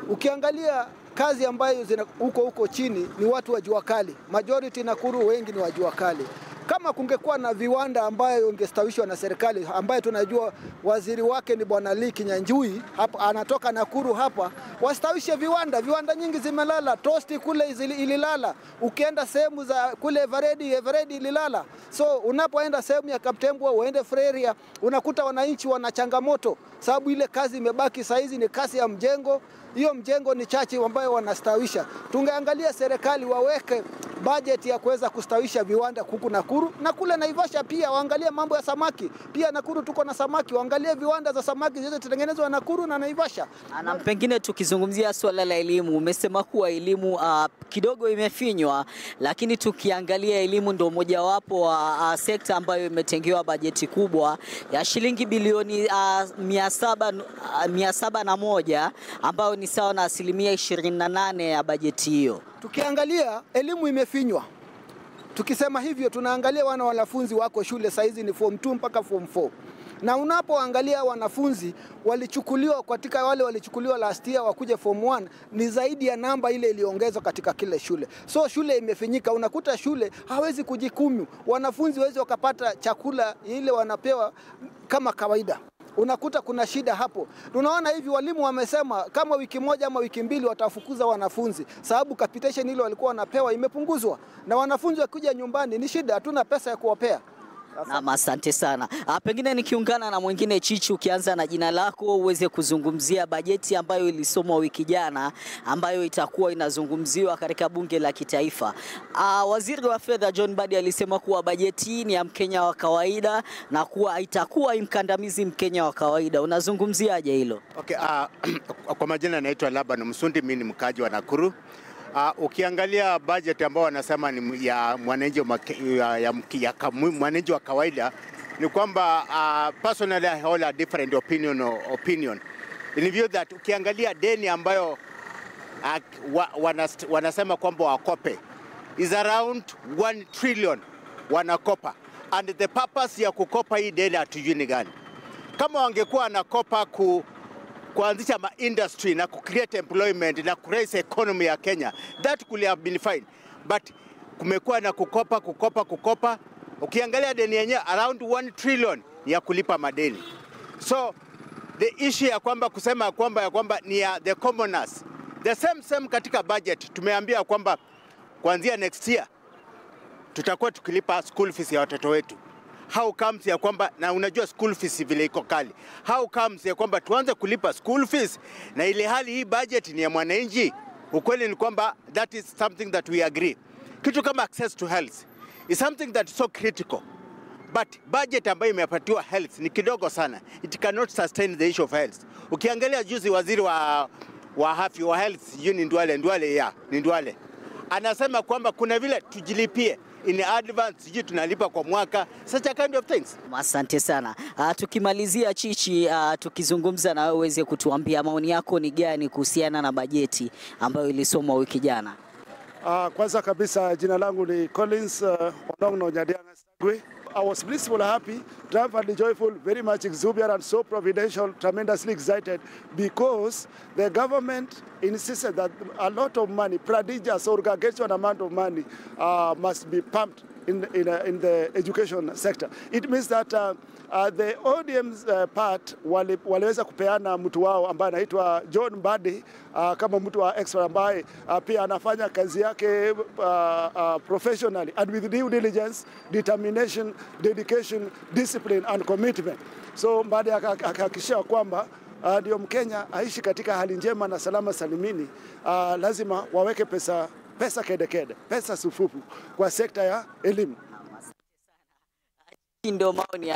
Ukiangalia kazi ambayo huko chini ni watu wa jua kali. Majority Nakuru wengi ni wa jua kali. Kama kungekuwa na viwanda ambayo ingestawishwa na serikali, ambayo tunajua waziri wake ni Bwana Lee Kinyanjui, hapa anatoka Nakuru hapa, wastawishe viwanda. Viwanda nyingi zimelala, Tosti kule ililala. Ukienda sehemu za kule Eveready ililala. So unapoenda sehemu ya Kaptembwa, uende Freria, unakuta wananchi wana changamoto, sababu ile kazi imebaki saizi ni kazi ya mjengo. Hiyo mjengo ni chache ambayo wanastawisha. Tungeangalia serikali waweke budget ya kuweza kustawisha viwanda huku Nakuru, na kule Naivasha pia waangalie mambo ya samaki. Pia Nakuru tuko na samaki, waangalie viwanda za samaki zote zitengenezwa Nakuru na Naivasha. Na pengine tukizungumzia swala la elimu, umesema kuwa elimu kidogo imefinywa, lakini tukiangalia elimu ndio mojawapo wa sekta ambayo imetengewa bajeti kubwa ya shilingi bilioni 701 ambayo ni sawa na 28% ya bajeti hiyo. Tukiangalia elimu imefinywa. Tukisema hivyo tunaangalia wanafunzi wako shule saizi ni form 2 mpaka form 4. Na unapoangalia wanafunzi walichukuliwa katika wale walichukuliwa last year wakuje form 1 ni zaidi ya namba ile iliongezwa katika kile shule. So shule imefinyika, unakuta shule hawezi kujikumu. Wanafunzi wawezi wakapata chakula ile wanapewa kama kawaida. Unakuta kuna shida hapo. Tunaona hivi walimu wamesema kama wiki moja ama wiki mbili watafukuza wanafunzi, sababu capitation ile walikuwa wanapewa imepunguzwa, na wanafunzi wakija nyumbani ni shida, hatuna pesa ya kuwapea. Na asante sana. Pengine nikiungana na mwingine Chichi, ukianza na jina lako uweze kuzungumzia bajeti ambayo ilisomwa wiki jana ambayo itakuwa inazungumziwa katika bunge la kitaifa. Waziri wa Fedha John Mbadi alisema kuwa bajeti hii ni ya Mkenya wa kawaida na kuwa itakuwa imkandamizi Mkenya wa kawaida. Unazungumziaje hilo? Okay, kwa majina naitwa Laban Msundi, mimi ni mkaji wa Nakuru. Ukiangalia budget ambao wanasema ni ya mwananchi wa kawaida, ni kwamba personally I hold a different opinion. In view that ukiangalia deni ambayo wanasema kwamba wakope is around 1 trillion wanakopa, and the purpose ya kukopa hii deni hatujui ni gani. Kama wangekuwa wanakopa kuanzisha industry na create employment na raise economy ya Kenya, that could have been fine. But kumekuwa na kukopa. Ukiangalia deni yenyewe around 1 trillion ya kulipa madeni. So the issue ya kwamba kusema ya kwamba ni ya the commoners, the same katika budget tumeambia kwamba kuanzia next year tutakuwa tukilipa school fees ya watoto wetu. How comes ya kwamba, na unajua school fees vile iko kali, how comes ya kwamba tuanze kulipa school fees na ile hali hii budget ni ya mwananchi? Ukweli ni kwamba that is something that we agree. Kitu kama access to health is something that is so critical, but budget ambayo imepatiwa health ni kidogo sana. It cannot sustain the issue of health. Ukiangalia juzi waziri wa afya wa health ni Ndwale anasema kwamba kuna vile tujilipie in advance, sijui tunalipa kwa mwaka, such a kind of things. Asante sana. Tukimalizia Chichi, tukizungumza na wewe uweze kutuambia maoni yako ni gani kuhusiana na bajeti ambayo ilisomwa wiki jana. Kwanza kabisa jina langu ni Collins Onongno Nyadianga Sagwe. I was blissful, happy, triumphantly joyful, very much exuberant, so providential, tremendously excited, because the government insisted that a lot of money, prodigious or gargantuan amount of money, must be pumped in the education sector. It means that The ODM's part waliweza kupeana mtu wao ambaye anaitwa John Mbadi kama mtu wa expert ambaye pia anafanya kazi yake professionally and with due diligence, determination, dedication, discipline and commitment. So Mbadi akahakikisha kwamba ndio Mkenya aishi katika hali njema na salama salimini. Lazima waweke pesa kedekede, pesa sufufu kwa sekta ya elimu. Ndio maoni ya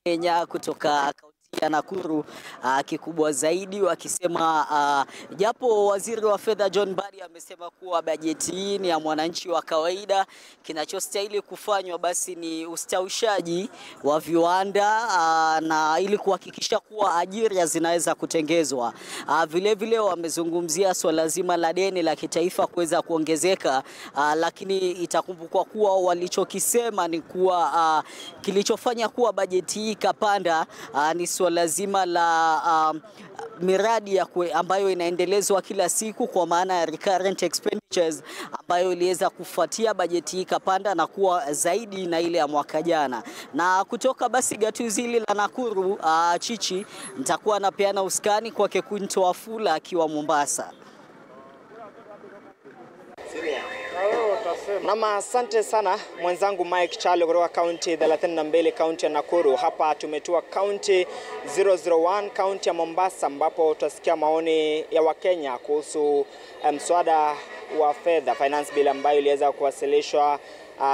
Wakenya kutoka kaunti ya Nakuru, kikubwa zaidi wakisema japo waziri wa fedha John Mbadi amesema kuwa bajeti hii ni ya mwananchi wa kawaida, kinachostahili kufanywa basi ni ustawishaji wa viwanda na ili kuhakikisha kuwa ajira zinaweza kutengezwa. Vile vile wamezungumzia swala zima la deni la kitaifa kuweza kuongezeka, lakini itakumbukwa kuwa walichokisema ni kuwa kilichofanya kuwa bajeti hii kapanda ni swala zima la miradi ambayo inaendelezwa kila siku, kwa maana ya recurrent expenditures ambayo iliweza kufuatia bajeti hii kapanda na kuwa zaidi na ile ya mwaka jana. Na kutoka basi gatuzi hili la Nakuru, Chichi, nitakuwa napeana uskani kwa Kekunto Wafula akiwa Mombasa. Nama asante sana mwenzangu Mike Chalo kutoka county 32 county ya Nakuru. Hapa tumetua county 001 county ya Mombasa, ambapo tutasikia maoni ya Wakenya kuhusu mswada wa fedha finance bill ambayo iliweza kuwasilishwa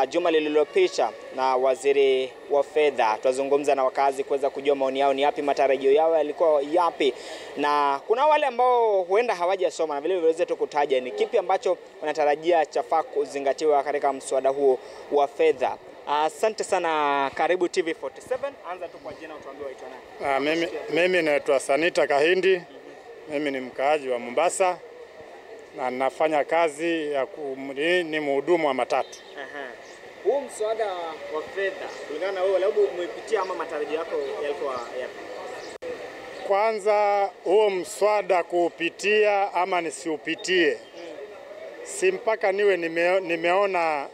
juma lililopita na waziri wa fedha. Tutazungumza na wakazi kuweza kujua maoni yao ni yapi, matarajio yao yalikuwa yapi, na kuna wale ambao huenda hawajasoma na vile vile tukutaja ni kipi ambacho wanatarajia chafaa kuzingatiwa katika mswada huo wa fedha. Asante sana, karibu TV47. Anza tu kwa jina, utuambie waitwa nani. Mimi naitwa Sanita Kahindi. Mimi ni mkaaji wa Mombasa na nafanya kazi ya ni mhudumu wa matatu. Huu mswada wa fedha kulingana na wewe, labda umepitia ama matarajio yako yalikuwa yapi? Kwanza huo mswada kuupitia ama nisiupitie, si mpaka niwe nimeona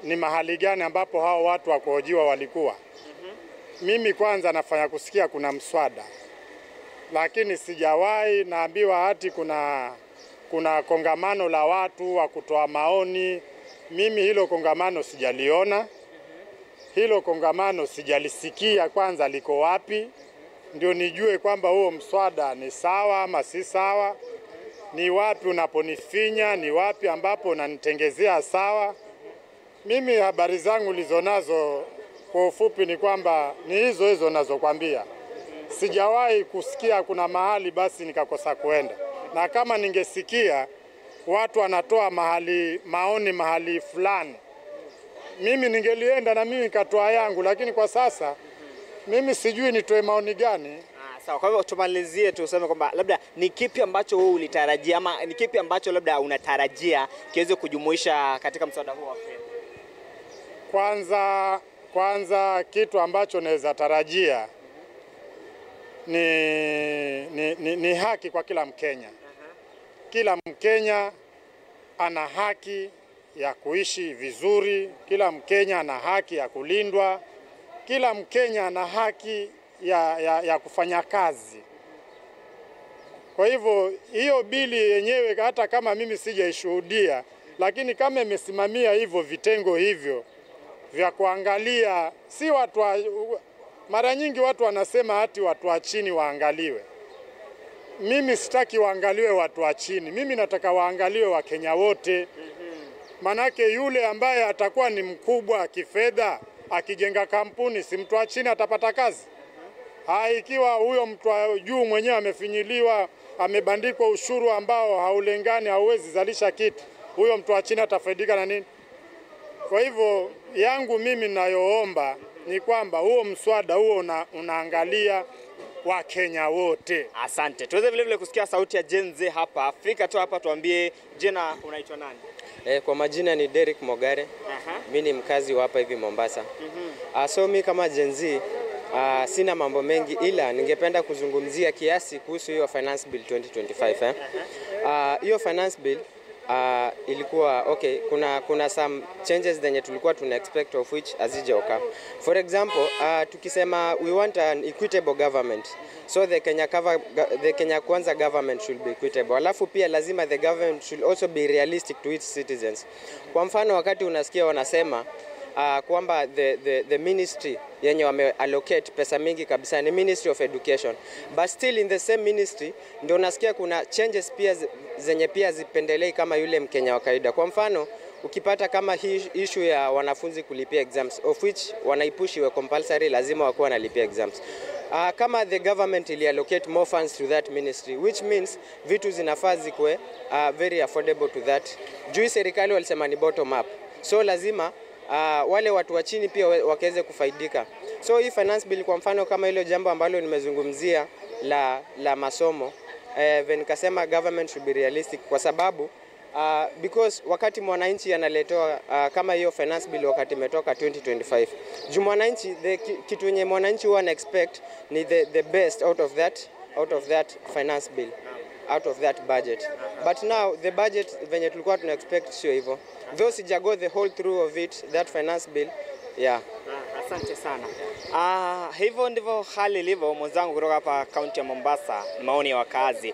ni mahali gani ambapo hao watu wa kuhojiwa walikuwa. Mimi kwanza nafanya kusikia kuna mswada, lakini sijawahi naambiwa hati kuna kongamano la watu wa kutoa maoni. Mimi hilo kongamano sijaliona, hilo kongamano sijalisikia kwanza liko wapi, ndio nijue kwamba huo mswada ni sawa ama si sawa, ni wapi unaponifinya, ni wapi ambapo unanitengezea sawa. Mimi habari zangu lizonazo kwa ufupi ni kwamba ni hizo nazokwambia. Sijawahi kusikia kuna mahali basi nikakosa kuenda, na kama ningesikia watu wanatoa maoni mahali fulani, mimi ningelienda na mimi nikatoa yangu, lakini kwa sasa mimi sijui nitoe maoni gani. Sawa, kwa hivyo tumalizie tuseme kwamba labda ni kipi ambacho wewe ulitarajia ama ni kipi ambacho labda unatarajia kiweze kujumuisha katika mswada huu wa fedha? Kwanza kitu ambacho naweza tarajia ni haki kwa kila Mkenya. Kila Mkenya ana haki ya kuishi vizuri, kila Mkenya ana haki ya kulindwa, kila Mkenya ana haki ya kufanya kazi. Kwa hivyo hiyo bili yenyewe hata kama mimi sijaishuhudia, lakini kama imesimamia hivyo vitengo hivyo vya kuangalia, si watu mara nyingi watu wanasema hati watu wa chini waangaliwe. Mimi sitaki waangaliwe watu wa chini, mimi nataka waangaliwe Wakenya wote. Manake yule ambaye atakuwa ni mkubwa kifedha akijenga kampuni, si mtu wa chini atapata kazi? Ikiwa huyo mtu wa juu mwenyewe amefinyiliwa, amebandikwa ushuru ambao haulengani, hauwezi zalisha kitu, huyo mtu wa chini atafaidika na nini? Kwa hivyo yangu mimi ninayoomba ni kwamba huo mswada huo unaangalia Wakenya wote. Asante. Tuweze vile vile kusikia sauti ya Gen Z hapa. Fika tu hapa tuambie jina, unaitwa nani? Kwa majina ni Derek Mogare. Mimi ni mkazi wa hapa hivi Mombasa. So mimi kama Gen Z sina mambo mengi, ila ningependa kuzungumzia kiasi kuhusu hiyo finance bill 2025. Hiyo finance bill ilikuwa okay, kuna some changes zenye tulikuwa tuna expect of which hazijaoka. For example, tukisema we want an equitable government, so the Kenya Kwanza government should be equitable. Alafu pia lazima the government should also be realistic to its citizens. Kwa mfano wakati unasikia wanasema kwamba the ministry yenye wameallocate pesa mingi kabisa ni Ministry of Education, but still in the same ministry ndio unasikia kuna changes pia zenye pia zipendelei kama yule Mkenya wa kawaida. Kwa mfano ukipata kama hii issue ya wanafunzi kulipia exams, of which wanaipush iwe compulsory, lazima wakuwa wanalipia exams. Kama the government ili allocate more funds to that ministry, which means vitu zinafaa zikuwe very affordable to that. Juu serikali walisema ni bottom up, so lazima wale watu wa chini pia wakaweze kufaidika. So hii finance bill kwa mfano kama hilo jambo ambalo nimezungumzia la masomo, nikasema government should be realistic kwa sababu because wakati mwananchi analetewa kama hiyo finance bill wakati imetoka 2025, juu mwananchi kitu yenye mwananchi huwa ana expect ni the best out of that finance bill, out of that budget. But now the budget venye tulikuwa tuna expect sio hivyo. Though sijago the whole through of it, that finance bill, yeah. Asante sana. Hivyo ndivyo hali ilivyo. Mwenzangu kutoka hapa kaunti ya Mombasa, maoni ya wakazi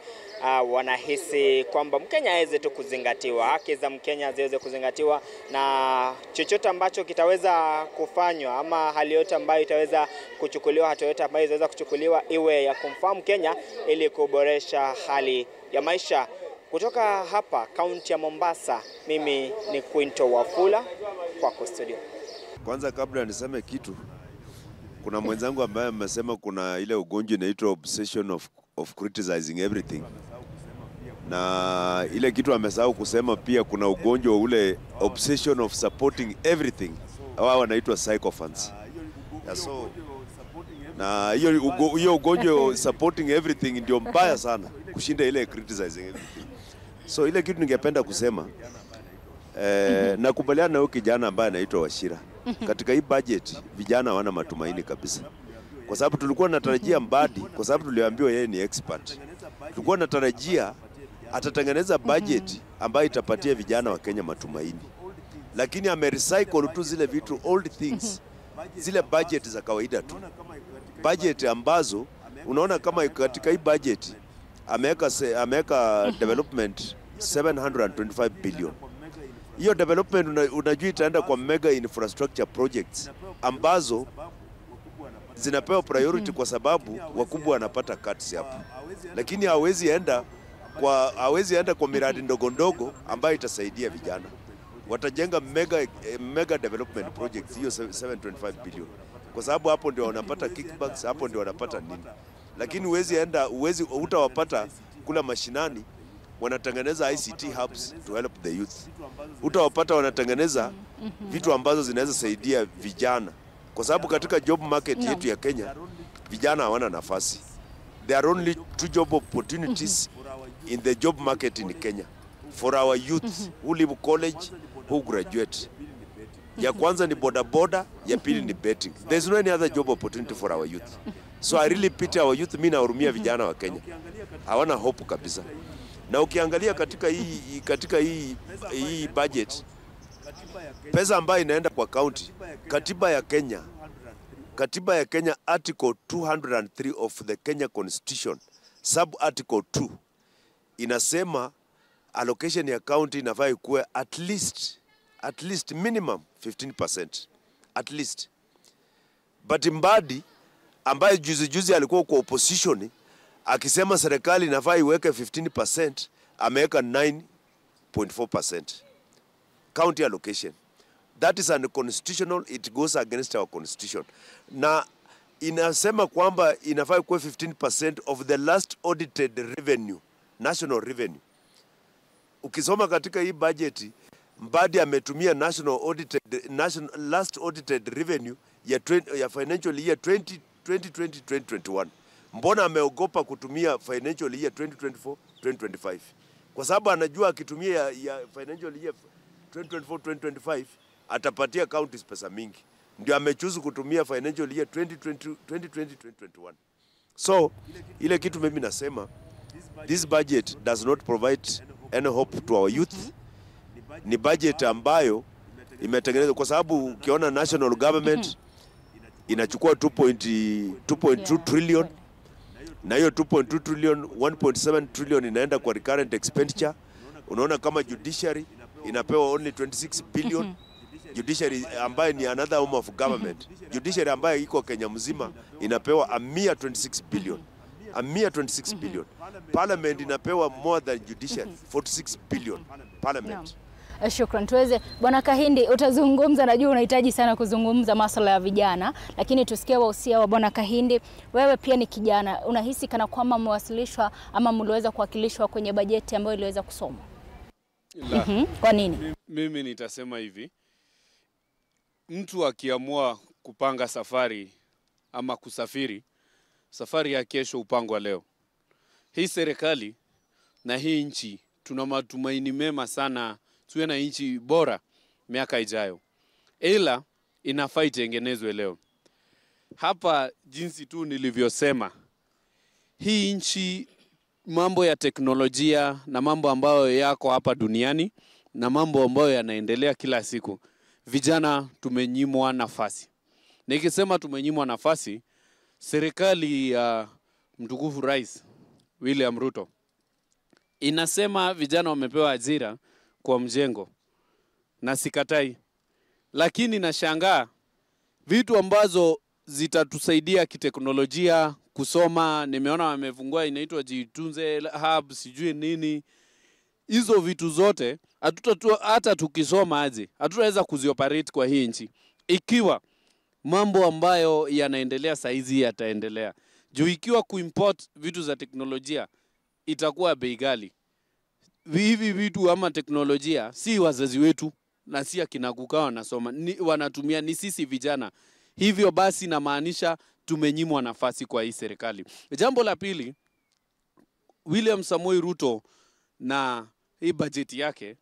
wanahisi kwamba Mkenya aweze tu kuzingatiwa, haki za Mkenya ziweze kuzingatiwa, na chochote ambacho kitaweza kufanywa ama hali yote ambayo itaweza kuchukuliwa, hatua yote ambayo itaweza kuchukuliwa iwe ya kumfaa Mkenya ili kuboresha hali ya maisha. Kutoka hapa kaunti ya Mombasa, mimi ni Quinto Wafula kwako studio. Kwanza kabla niseme kitu, kuna mwenzangu ambaye amesema kuna ile ugonjwa inaitwa obsession of criticizing everything. Na ile kitu amesahau kusema pia kuna ugonjwa ule obsession of supporting everything. Wao wanaitwa psychophants. So na hiyo ugonjwa supporting everything ndio mbaya sana kushinda ile criticizing everything. So ile kitu ningependa kusema nakubaliana na huyo kijana ambaye anaitwa Wachira. Katika hii budget vijana hawana matumaini kabisa. Kwa sababu tulikuwa tunatarajia Mbadi, kwa sababu tuliambiwa yeye ni expert. Tulikuwa tunatarajia atatengeneza budget ambayo itapatia vijana wa Kenya matumaini. Lakini amerecycle tu zile vitu old things. Zile budget za kawaida tu. Budget ambazo unaona kama katika hii budget ameweka development 725 billion. Hiyo development unajua itaenda kwa mega infrastructure projects ambazo zinapewa priority kwa sababu wakubwa wanapata cuts hapo. Lakini hawezi enda kwa miradi ndogo ndogo ambayo itasaidia vijana. Watajenga mega development projects hiyo 725 billion. Kwa sababu hapo ndio wanapata kickbacks, hapo ndio wanapata nini. Lakini utawapata kula mashinani wanatengeneza ICT hubs to help the youth. Utawapata wanatengeneza vitu ambazo zinaweza saidia vijana. Kwa sababu katika job market yetu ya Kenya, vijana hawana nafasi. There are only 2 job opportunities in the job market in Kenya for our youth who leave college, who graduate. Ya kwanza ni boda, ya pili ni betting. There's no any other job opportunity for our youth. So I really pity our youth. Mimi nahurumia vijana wa Kenya. Hawana hope kabisa. Na ukiangalia katika hii budget, pesa ambayo inaenda kwa county, katiba ya Kenya article 203 of the Kenya Constitution, sub article 2 inasema allocation ya county inafaa ikuwe at least minimum 15%, at least. But Mbadi ambaye juzi alikuwa kwa opposition akisema serikali inafaa iweke 15%, ameweka 9.4% county allocation. That is unconstitutional. It goes against our constitution. Na inasema kwamba inafaa kuwa 15% of the last audited revenue, national revenue. Ukisoma katika hii budget, Mbadi ametumia last audited revenue ya financial year 2020-2021. Mbona ameogopa kutumia financial year 2024-2025? Kwa sababu anajua akitumia ya financial year 2024-2025 atapatia counties pesa mingi. Ndio amechoose kutumia financial year 2020-2021. So ile kitu mimi nasema, this budget does not provide any hope to our youth. ni budget ambayo imetengenezwa, kwa sababu ukiona national government inachukua 2.2 trillion, na hiyo 2.2 trillion, 1.7 trillion inaenda kwa recurrent expenditure. Unaona kama judiciary inapewa only 26 billion. Judiciary ambayo ni another arm of government. Judiciary ambayo iko Kenya mzima inapewa a mere 26 billion. A mere 26 billion. Parliament inapewa more than judiciary, 46 billion. Parliament. Shukran. Tuweze Bwana Kahindi, utazungumza, najua unahitaji sana kuzungumza masuala ya vijana, lakini tusikie wahusia wa Bwana Kahindi. Wewe pia ni kijana, unahisi kana kwamba mmewasilishwa ama mliweza kuwakilishwa kwenye bajeti ambayo iliweza kusomwa? Kwa nini? Mimi nitasema hivi, mtu akiamua kupanga safari ama kusafiri, safari ya kesho upangwa leo. Hii serikali na hii nchi tuna matumaini mema sana tuwe na nchi bora miaka ijayo. Ila inafaa itengenezwe leo. Hapa jinsi tu nilivyosema, hii nchi, mambo ya teknolojia na mambo ambayo yako hapa duniani na mambo ambayo yanaendelea kila siku, vijana tumenyimwa nafasi. Nikisema tumenyimwa nafasi, serikali ya mtukufu Rais William Ruto inasema vijana wamepewa ajira kwa mjengo, na sikatai, lakini nashangaa vitu ambazo zitatusaidia kiteknolojia kusoma. Nimeona wamefungua inaitwa Jitunze Hub, sijui nini. Hizo vitu zote hata tukisoma aje hatutaweza kuzioperate kwa hii nchi ikiwa mambo ambayo yanaendelea saizi yataendelea. Juu ikiwa kuimport vitu za teknolojia itakuwa bei ghali. Hivi vitu ama teknolojia si wazazi wetu na si akina kukaa wanasoma, wanatumia ni sisi vijana. Hivyo basi namaanisha tumenyimwa nafasi kwa hii serikali. Jambo la pili, William Samoei Ruto na hii bajeti yake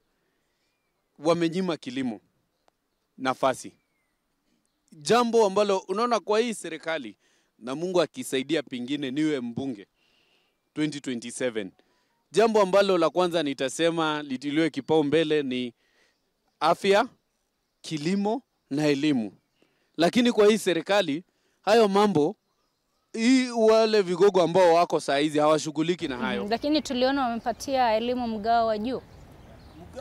wamenyima kilimo nafasi. Jambo ambalo unaona kwa hii serikali, na Mungu akisaidia pingine niwe mbunge 2027. Jambo ambalo la kwanza nitasema litiliwe kipaumbele ni afya, kilimo na elimu. Lakini kwa hii serikali hayo mambo, hii wale vigogo ambao wako saa hizi hawashughuliki na hayo. Lakini tuliona wamepatia elimu mgao wa juu.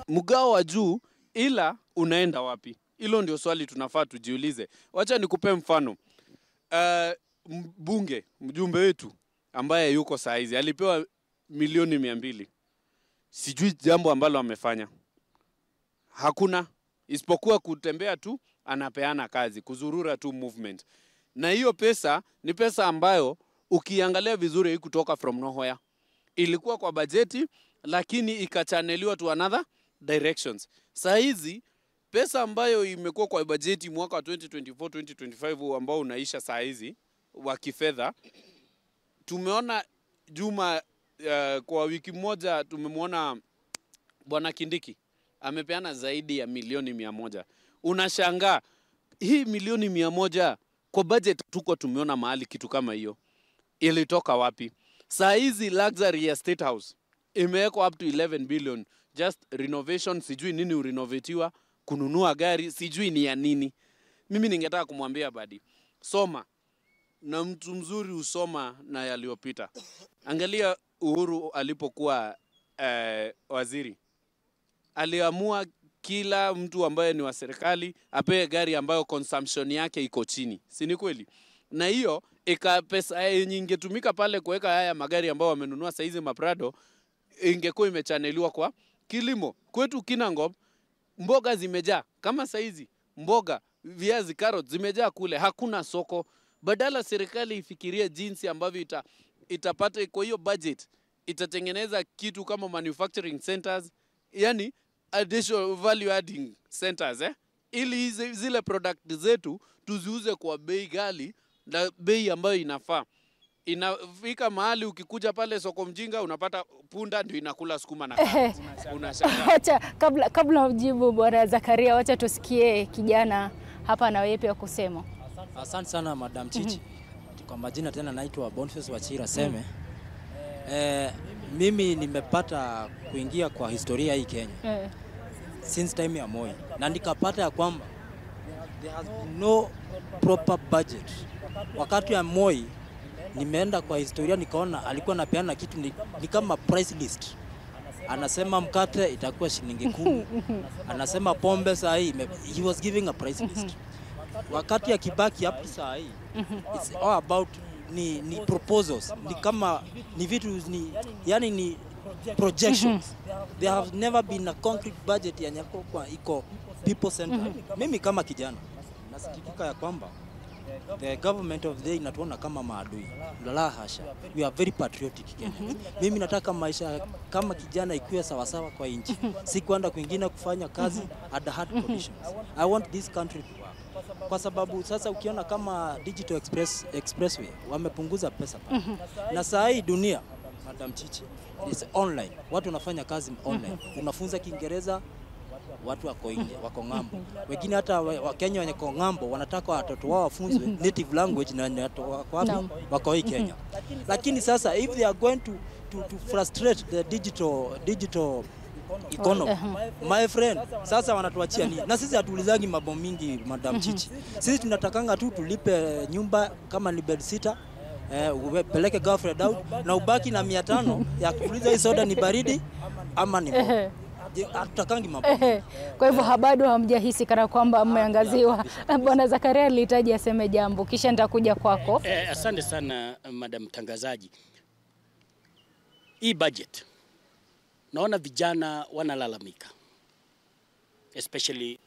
Mgao wa juu, ila unaenda wapi? Hilo ndio swali tunafaa tujiulize. Wacha nikupe mfano. Mjumbe wetu ambaye yuko saa hizi alipewa milioni 200. Sijui jambo ambalo amefanya. Hakuna, isipokuwa kutembea tu, anapeana kazi, kuzurura tu movement. Na hiyo pesa ni pesa ambayo ukiangalia vizuri hii kutoka from nowhere. Ilikuwa kwa bajeti lakini ikachaneliwa to another directions. Saa hizi pesa ambayo imekuwa kwa bajeti mwaka wa 2024-2025 ambao unaisha saa hizi wa kifedha, tumeona kwa wiki moja tumemwona Bwana Kindiki amepeana zaidi ya milioni 100. Unashangaa hii milioni 100 kwa budget tuko tumeona mahali kitu kama hiyo ilitoka wapi? Saa hizi luxury ya State House imewekwa up to 11 billion, just renovation, sijui nini urenovatiwa, kununua gari, sijui ni ya nini. Mimi ningetaka kumwambia Badi, soma, na mtu mzuri usoma na yaliyopita. Angalia Uhuru alipokuwa waziri, aliamua kila mtu ambaye ni wa serikali apewe gari ambayo consumption yake iko chini. Si ni kweli? Na hiyo pesa yenye ingetumika pale kuweka haya magari ambayo wamenunua saizi Maprado ingekuwa imechaneliwa kwa kilimo. Kwetu Kinangop mboga zimejaa kama saizi, mboga, viazi, carrots zimejaa kule, hakuna soko. Badala serikali ifikirie jinsi ambavyo itapata kwa hiyo budget, itatengeneza kitu kama manufacturing centers, yani additional value adding centers, ili zile product zetu tuziuze kwa bei ghali na bei ambayo inafaa. Inafika mahali ukikuja pale soko mjinga unapata punda ndio inakula sukuma na carrot. Unashangaa. Wacha kabla ujibu Bwana Zakaria, wacha tusikie kijana hapa na wewe pia kusema. Asante sana Madam Chichi. Kwa majina tena naitwa Boniface Wachira Seme. Mimi nimepata kuingia kwa historia hii Kenya. since time ya Moi, na nikapata ya kwamba there has been no proper budget. Wakati ya Moi nimeenda kwa historia nikaona alikuwa anapeana kitu ni kama price list. Anasema mkate itakuwa shilingi 10. Anasema pombe saa hii he was giving a price list. Wakati ya Kibaki hapo saa hii it's all about ni proposals, ni kama ni vitu yani ni projections. There have never been a concrete budget yenye kwa iko people centered. Mimi kama kijana nasikitika ya kwamba the government of the day inatuona kama maadui. La hasha. We are very patriotic Kenyans. Mimi nataka maisha kama kijana ikiwe sawa sawa kwa nchi. Si kwenda kwingine kufanya kazi at hard conditions. I want this country to work. Kwa sababu sasa ukiona kama Digital Expressway wamepunguza pesa pale. Na saa hii dunia, Madam Chichi, is online. Watu wanafanya kazi online. Unafunza Kiingereza, watu wako nje, wako ng'ambo. Wengine hata Wakenya wenye wako ng'ambo wanataka watoto wao wafunzwe native language na wako wapi? Wako hii Kenya. Lakini sasa if they are going to frustrate the digital economy, my friend, sasa wanatuachia nini? Na sisi hatuulizangi mambo mingi, Madam Chichi. Sisi tunatakanga tu tulipe nyumba kama ni bed sitter, upeleke girlfriend out na ubaki na 500 ya kuuliza hii soda ni baridi ama ni moto. Hatutakangi mambo. Kwa hivyo bado hamjahisi kana kwamba mmeangaziwa. Bwana Zakaria alihitaji aseme jambo, kisha nitakuja kwako. Asante sana Madam mtangazaji. Hii budget naona vijana wanalalamika, especially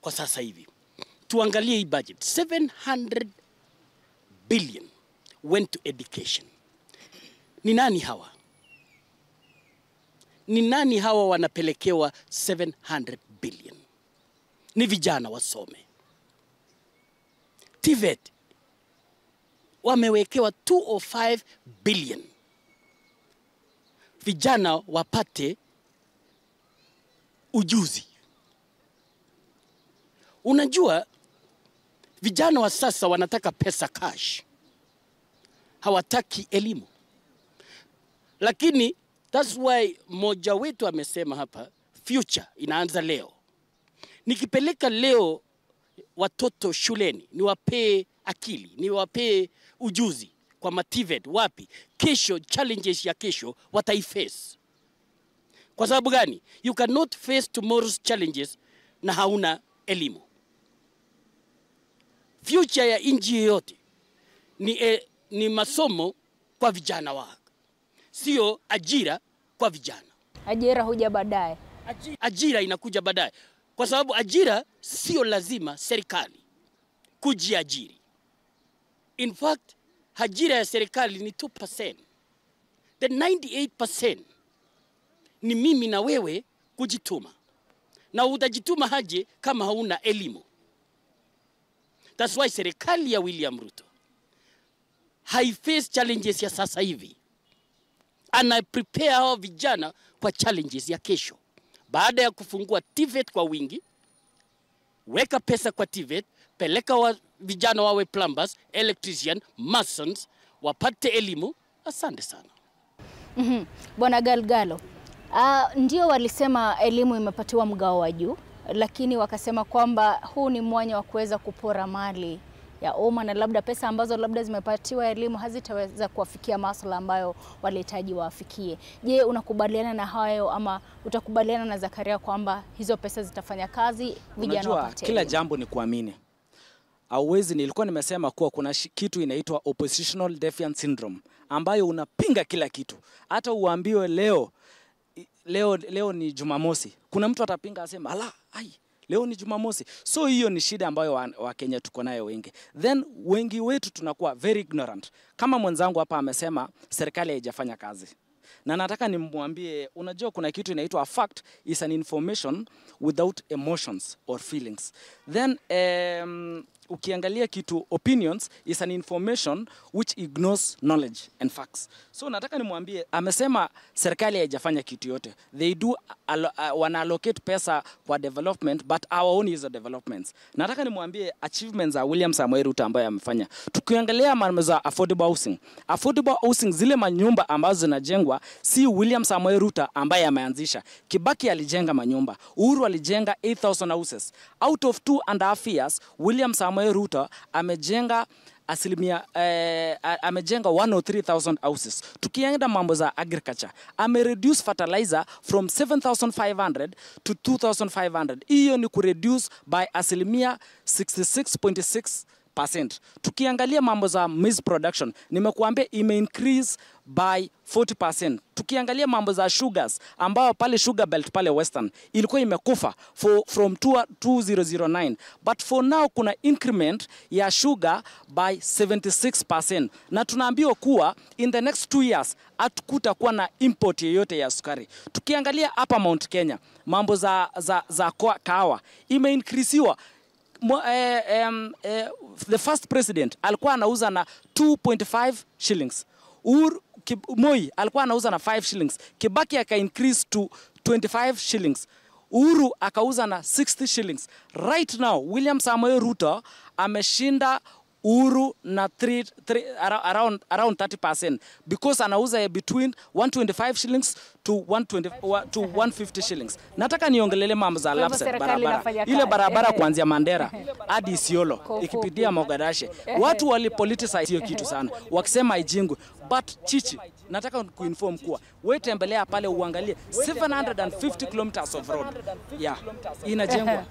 kwa sasa hivi. Tuangalie hii budget. 700 billion went to education. Ni nani hawa? Ni nani hawa wanapelekewa 700 billion? Ni vijana wasome. TVET wamewekewa 205 billion. Vijana wapate ujuzi. Unajua vijana wa sasa wanataka pesa cash. Hawataki elimu. Lakini that's why mmoja wetu amesema hapa future inaanza leo. Nikipeleka leo watoto shuleni, niwapee akili, niwapee ujuzi kwa TVET wapi? Kesho challenges ya kesho wataiface. Kwa sababu gani? You cannot face tomorrow's challenges na hauna elimu. Future ya nchi yote ni masomo kwa vijana wako. Sio ajira kwa vijana. Ajira huja baadaye. Ajira inakuja baadaye. Kwa sababu ajira sio lazima serikali kujiajiri. In fact, ajira ya serikali ni 2%. The 98% ni mimi na wewe kujituma. Na utajituma haje kama hauna elimu. That's why serikali ya William Ruto haiface challenges ya sasa hivi. Ana prepare hao vijana kwa challenges ya kesho. Baada ya kufungua TVET kwa wingi, weka pesa kwa TVET, peleka vijana wawe plumbers, electrician, masons, wapate elimu. Asante sana. Bwana Galgalo, ndio walisema elimu imepatiwa mgao wa juu, lakini wakasema kwamba huu ni mwanya wa kuweza kupora mali ya umma na labda pesa ambazo labda zimepatiwa elimu hazitaweza kuwafikia masuala ambayo walihitaji wafikie. Je, unakubaliana na hayo ama utakubaliana na Zakaria kwamba hizo pesa zitafanya kazi vijana wapate? Kila jambo ni kuamini. Hauwezi, nilikuwa nimesema kuwa kuna kitu inaitwa oppositional defiance syndrome ambayo unapinga kila kitu. Hata uambiwe leo ni Jumamosi. Kuna mtu atapinga asema ala, leo ni Jumamosi. So hiyo ni shida ambayo wa Kenya tuko nayo wengi. Then wengi wetu tunakuwa very ignorant. Kama mwenzangu hapa amesema serikali haijafanya kazi. Na nataka nimwambie, unajua kuna kitu inaitwa a fact is an information without emotions or feelings. Then ukiangalia kitu opinions is an information which ignores knowledge and facts. So nataka nimwambie, amesema serikali haijafanya kitu yote. They do wana allocate pesa kwa development, but our own is a developments. Nataka nimwambie achievements za William Samoei Ruto ambaye amefanya. Tukiangalia mambo za affordable housing. Affordable housing, zile manyumba ambazo zinajengwa si William Samoei Ruto ambaye ameanzisha. Kibaki alijenga manyumba. Uhuru alijenga 8,000 houses. Out of 2.5 years, William Samoei Ruto amejenga amejenga 103,000 houses. Tukienda mambo za agriculture, reduce fertilizer from 7,500 to 2,500. Hiyo ni kureduce by 66.6%. Tukiangalia mambo za maize production, nimekuambia increase by 40%. Tukiangalia mambo za sugars, ambao pale sugar belt pale Western ilikuwa imekufa from 2009, but for now kuna increment ya sugar by 76%, na tunaambiwa kuwa in the next 2 years hatukutakuwa na import yoyote ya sukari. Tukiangalia hapa Mount Kenya, mambo za kahawa increasiwa. The first president alikuwa anauza na 2.5 shillings. Moi alikuwa anauza na 5 shillings. Kibaki aka increase to 25 shillings. Uhuru akauza na 60 shillings. Right now William Samoei Ruto ameshinda Uhuru na around 30%, because anauza between 125 shillings to 150 shillings. Nataka niongelele mambo za lapse barabara. Ile barabara kuanzia Mandera hadi Isiolo ikipitia Mogadashe. Watu walipoliticize hiyo kitu sana, wakisema ijingwe. But Chichi, nataka kuinform kuwa wewe tembelea pale uangalie 750 kilometers of road. Inajengwa.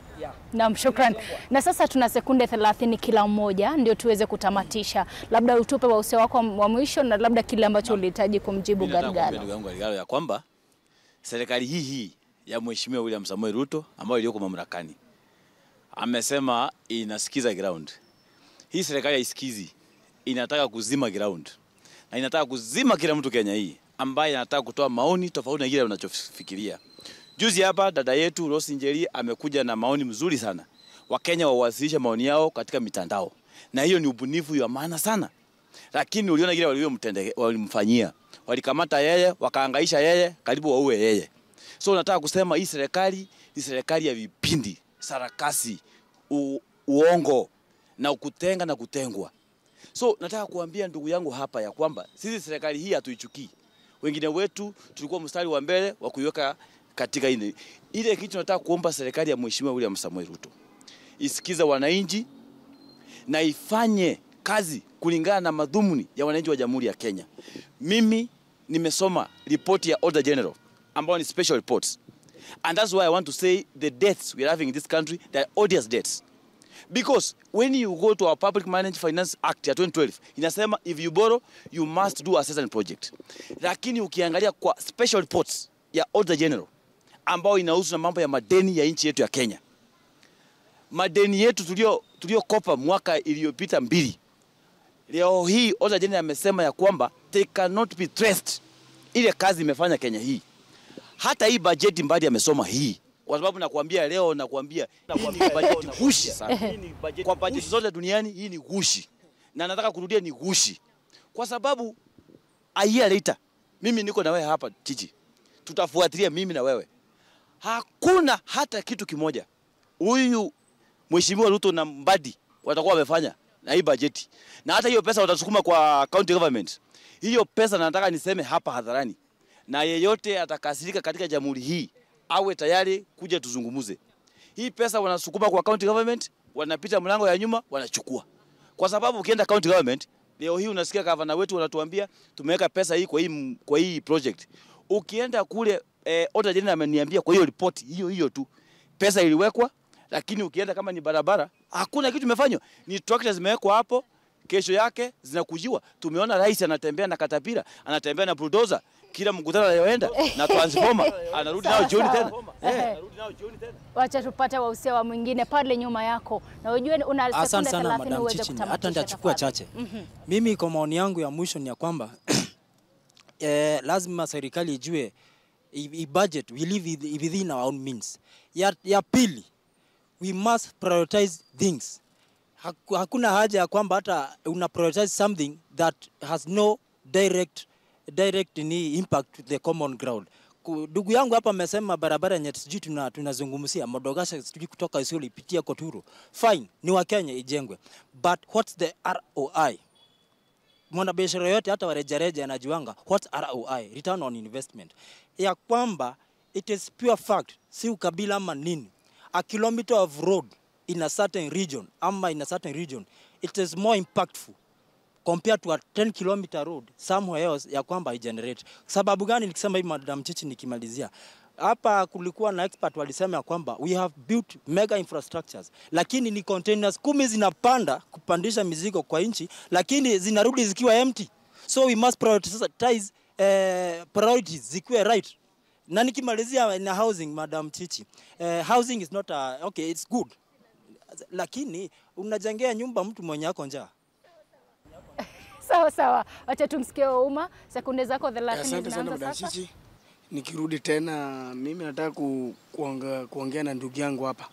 Naam, shukran. Na sasa tuna sekunde 30 kila mmoja ndio tuweze kutamatisha. Labda utupe wausia wako wa mwisho na labda kile ambacho ulihitaji kumjibu Garigalo. Ndugu yangu Garigalo, ya kwamba serikali hii ya Mheshimiwa William Samoei Ruto ambayo iliyoko mamlakani amesema inasikiza ground. Hii serikali haisikizi, inataka kuzima ground. Na inataka kuzima kila mtu Kenya hii ambaye anataka kutoa maoni tofauti na kile unachofikiria. Juzi hapa dada yetu Rose Njeri amekuja na maoni mzuri sana. Wakenya wawasilisha maoni yao katika mitandao. Na hiyo ni ubunifu wa maana sana. Lakini uliona kile walimfanyia. Walikamata yeye, wakaangaisha yeye, karibu waue yeye. So nataka kusema hii serikali ni serikali ya vipindi, sarakasi, uongo na kutenga na kutengwa. So nataka kuambia ndugu yangu hapa ya kwamba sisi serikali hii hatuichukii. Wengine wetu tulikuwa mstari wa mbele wa kuiweka katika ile kitu. Nataka kuomba serikali ya Mheshimiwa William Samoei Ruto isikiza wananchi na ifanye kazi kulingana na madhumuni ya wananchi wa Jamhuri ya Kenya. Mimi nimesoma ripoti ya Auditor General ambayo ni special reports, and that's why I want to say the deaths we are having in this country, they are odious deaths. Because when you go to our Public Management Finance Act ya 2012, inasema if you borrow, you must do assessment project. Lakini ukiangalia kwa special reports ya Auditor General ambao inahusu na mambo ya madeni ya nchi yetu ya Kenya, madeni yetu tuliokopa mwaka iliyopita 2, leo hii Auditor General amesema ya kwamba they cannot be traced. Ile kazi imefanya Kenya hii. Hata hii bajeti mbali amesoma hii. Kwa sababu nakwambia leo nakwambia bajeti gushi sana. Kwa bajeti zote duniani hii ni gushi. Na nataka kurudia ni gushi. Kwa sababu a year later mimi niko na wewe hapa Chichi. Tutafuatilia mimi na wewe. Hakuna hata kitu kimoja huyu Mheshimiwa Ruto na Mbadi watakuwa wamefanya na hii bajeti. Na hata hiyo pesa watasukuma kwa county government. Hiyo pesa nataka niseme hapa hadharani. Na yeyote atakasirika katika jamhuri hii awe tayari kuja tuzungumuze. Hii pesa wanasukuma kwa county government, wanapita mlango ya nyuma, wanachukua. Kwa sababu ukienda county government, leo hii unasikia gavana wetu wanatuambia tumeweka pesa hii kwa hii project. Ukienda kule Auditor General ameniambia kwa hiyo report hiyo tu pesa iliwekwa, lakini ukienda kama ni barabara hakuna kitu imefanywa. Ni tractors zimewekwa hapo, kesho yake zinakujiwa. Tumeona rais anatembea na katapira, anatembea na bulldozer, kila mkutano anayoenda na transformer anarudi nao jioni tena. Wacha tupate wahusia wa mwingine pale nyuma yako. Na unajua una sekunde 30 uweze kutamatisha. Hata nitachukua chache. Mimi kwa maoni yangu ya mwisho ni ya kwamba lazima serikali ijue budget we live within our own means. Ya pili, we must prioritize things. hakuna haja ya kwamba hata una prioritize something that has no direct impact to the common ground. Ndugu yangu hapa amesema barabara yenye sijui tunazungumzia Modogasha sijui kutoka Isiolo ipitia Koturo. Fine, ni wa Kenya ijengwe. But what's the ROI? Mwanabiashara yote hata warejareja anajuanga what's ROI, return on investment. Ya kwamba it is pure fact, si ukabila ama nini. A kilometer of road in a certain region, it is more impactful compared to a 10-kilometer road somewhere else ya kwamba igenerate. Sababu gani nikisema hivi Madam Chichi nikimalizia? Hapa kulikuwa na expert walisema ya kwamba we have built mega infrastructures, lakini ni containers 10 zinapanda kupandisha mizigo kwa nchi, lakini zinarudi zikiwa empty. So we must prioritize priorities zikiwe right. Na nikimalizia na housing Madam Chichi. Housing is not okay, it's good. Lakini unajengea nyumba mtu mwenye ako njaa. Sawa. Wacha tumsikie Uma. Sekunde zako 30 zinaanza sasa. Chichi. Nikirudi tena mimi nataka kuongea na ndugu yangu hapa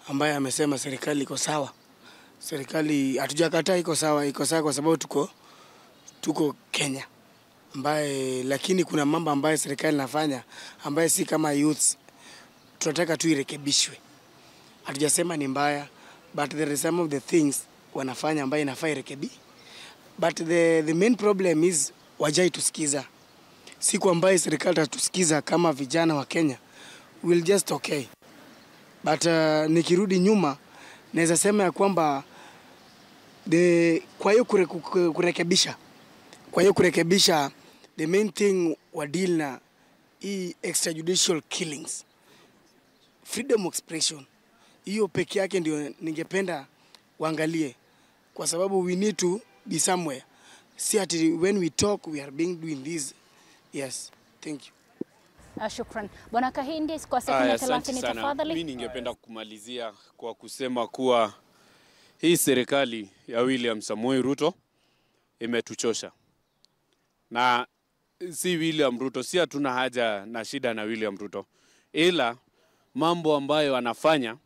ambaye amesema serikali iko sawa. Serikali hatujakataa iko sawa kwa sababu tuko Kenya. Lakini kuna mambo ambayo serikali inafanya ambaye si kama youths. Tunataka tu irekebishwe. Hatujasema ni mbaya, but there are some of the things wanafanya ambaye inafaa irekebishwe. But the main problem is wajai tusikiza. Siku ambaye serikali tatusikiza kama vijana wa Kenya, we'll just okay. But nikirudi nyuma, naweza sema ya kwamba kwa hiyo kurekebisha, the main thing wa deal na extrajudicial killings, freedom of expression, hiyo peke yake ndio ningependa waangalie, kwa sababu we need to be somewhere. See at when we talk we are doing this. Yes, thank you. Shukran. Bwana Kahindi, kwa sekunde 30 tafadhali. Mimi ningependa kumalizia kwa kusema kuwa hii serikali ya William Samoei Ruto imetuchosha. Na si William Ruto, si hatuna haja na shida na William Ruto. Ila mambo ambayo anafanya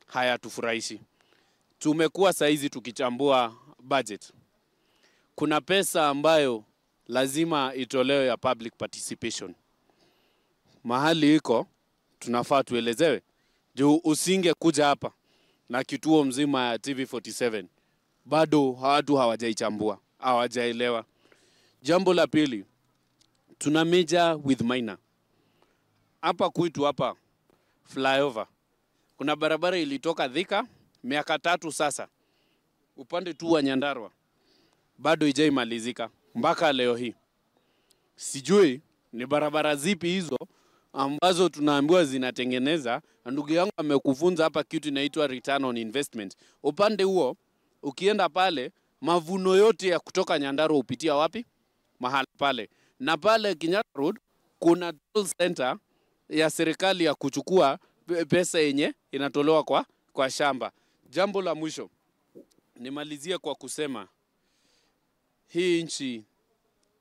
hayatufurahishi. Tumekuwa saizi tukichambua budget. Kuna pesa ambayo lazima itolewe ya public participation. Mahali iko tunafaa tuelezewe. Juu usinge kuja hapa na kituo mzima ya TV47 bado watu hawajaichambua, hawajaelewa. Jambo la pili, tuna major with minor. Hapa kwetu hapa flyover, kuna barabara ilitoka Thika miaka 3 sasa, upande tu wa Nyandarua bado ijaimalizika mpaka leo hii. Sijui ni barabara zipi hizo ambazo tunaambiwa zinatengeneza. Ndugu yangu amekufunza hapa kitu inaitwa return on investment. Upande huo ukienda pale, mavuno yote ya kutoka Nyandarua upitia wapi? Mahali pale. Na pale Kenyatta Road kuna toll center ya serikali ya kuchukua pesa yenye inatolewa kwa shamba. Jambo la mwisho nimalizie kwa kusema hii nchi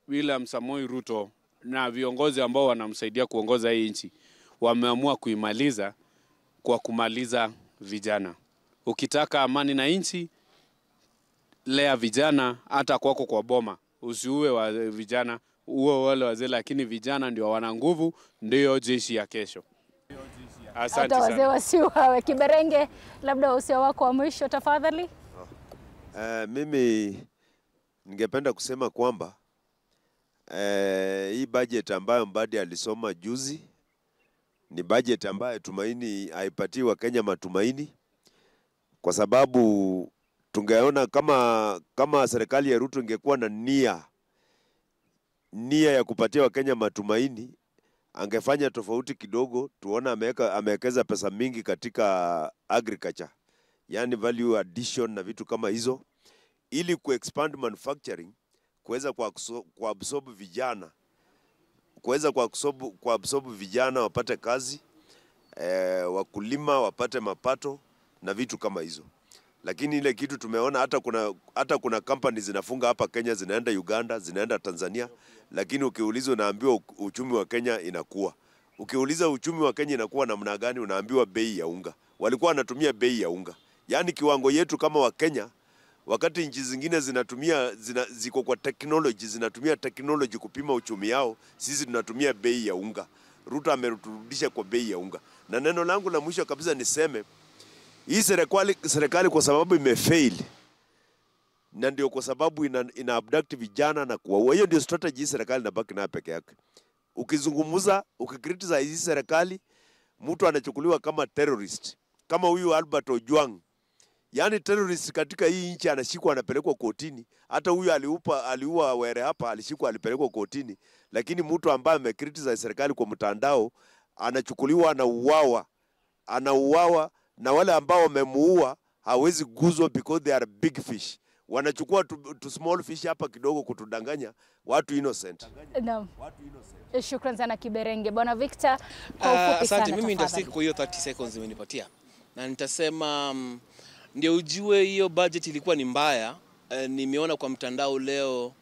William Samoei Ruto na viongozi ambao wanamsaidia kuongoza hii nchi wameamua kuimaliza kwa kumaliza vijana. Ukitaka amani na nchi, lea vijana hata kwako kwa boma. Usiue wa vijana, uwe wale wazee, lakini vijana ndio wana nguvu, ndio jeshi ya kesho. Asante sana. Wazee wasiuawe. Kiberenge, labda usia wako wa mwisho tafadhali. Mimi ningependa kusema kwamba hii budget ambayo Mbadi alisoma juzi ni budget ambayo Tumaini haipatii Wakenya matumaini, kwa sababu tungeona kama serikali ya Ruto ingekuwa na nia ya kupatia Wakenya matumaini, angefanya tofauti kidogo. Tuona amewekeza pesa mingi katika agriculture, yani value addition na vitu kama hizo, ili kuexpand manufacturing, kuweza kuabsorb vijana, kuabsorb vijana wapate kazi, wakulima wapate mapato na vitu kama hizo. Lakini ile kitu tumeona hata kuna companies zinafunga hapa Kenya, zinaenda Uganda, zinaenda Tanzania, lakini ukiulizwa unaambiwa uchumi wa Kenya inakuwa. Ukiuliza uchumi wa Kenya inakuwa namna gani, unaambiwa bei ya unga. Walikuwa wanatumia bei ya unga. Yaani kiwango yetu kama wa Kenya Wakati nchi zingine ziko kwa technology, zinatumia technology kupima uchumi yao, sisi tunatumia bei ya unga. Ruto amerudisha kwa bei ya unga. Na neno langu la mwisho kabisa niseme, hii serikali kwa sababu imefail, na ndio kwa sababu ina abduct vijana na kuwaua. Hiyo ndio strategy serikali inabaki nayo peke yake. Ukizungumza, ukikriticize hii serikali, mtu anachukuliwa kama terrorist. Kama huyu Albert Ojwang. Yaani terrorist katika hii nchi anashikwa anapelekwa kotini. Hata huyu aliua Were hapa alishikwa alipelekwa kotini. Lakini mtu ambaye amekriticize serikali kwa mtandao anachukuliwa anauawa na wale ambao wamemuua hawezi guzwa because they are big fish. Wanachukua tu small fish hapa kidogo kutudanganya watu innocent. Naam. Shukrani sana Kiberenge. Bwana Victor, kwa ufupi sana. Asante, mimi nitastika kwa hiyo 30 seconds umenipatia. Na nitasema ndio ujue hiyo budget ilikuwa ni mbaya. Nimeona kwa mtandao leo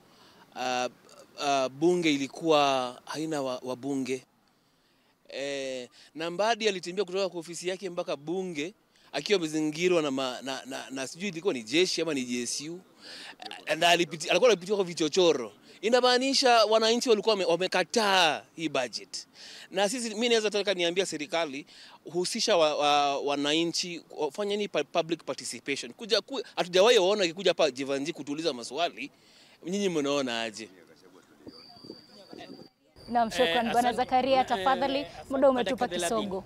bunge ilikuwa haina wabunge. Na Mbadi alitembea kutoka kwa ofisi yake mpaka bunge akiwa amezingirwa na sijui ilikuwa ni jeshi ama ni JSU. Na alikuwa anapitia kwa vichochoro. Inamaanisha wananchi walikuwa wamekataa hii budget. Na sisi mimi naweza nataka niambia serikali husisha wananchi wafanye ni public participation. Hatujawahi waona ikikuja hapa Jivanji kutuuliza maswali. Nyinyi mnaona aje? Naam, shukrani Bwana Zakaria, tafadhali muda umetupa kisogo.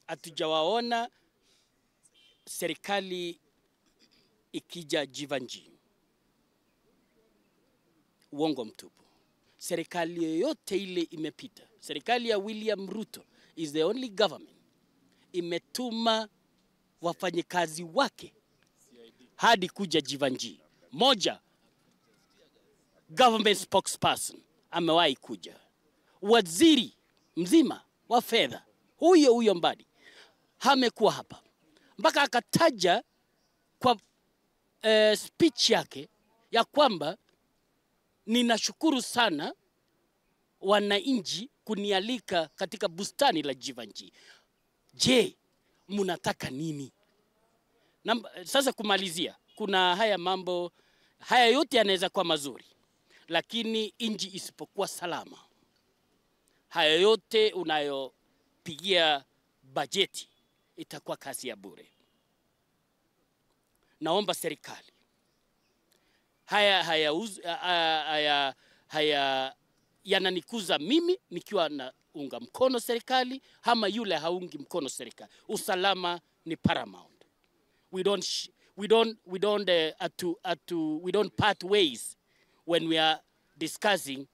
Hatujawaona serikali ikija Jivanji. Uongo mtupu. Serikali yoyote ile imepita. Serikali ya William Ruto is the only government imetuma wafanyikazi wake hadi kuja Jivanji. Moja, government spokesperson amewahi kuja. Waziri mzima wa fedha huyo Mbadi amekuwa hapa. Mpaka akataja kwa speech yake ya kwamba ninashukuru sana wananchi kunialika katika bustani la Jivanji. Je, mnataka nini? Sasa kumalizia, kuna haya mambo, haya yote yanaweza kuwa mazuri, lakini nchi isipokuwa salama, haya yote unayopigia bajeti itakuwa kazi ya bure. Naomba serikali haya yananikuza mimi nikiwa na unga mkono serikali ama yule haungi mkono serikali. Usalama ni paramount. We don't part ways when we are discussing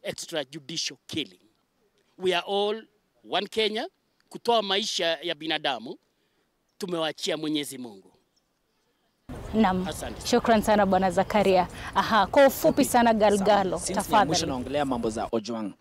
extrajudicial killing. We are all one Kenya. Kutoa maisha ya binadamu tumewaachia Mwenyezi Mungu. Naam. Shukrani sana Bwana Zakaria. Kwa ufupi sana Galgalo, tafadhali. Mwisho naongelea mambo za Ojwang.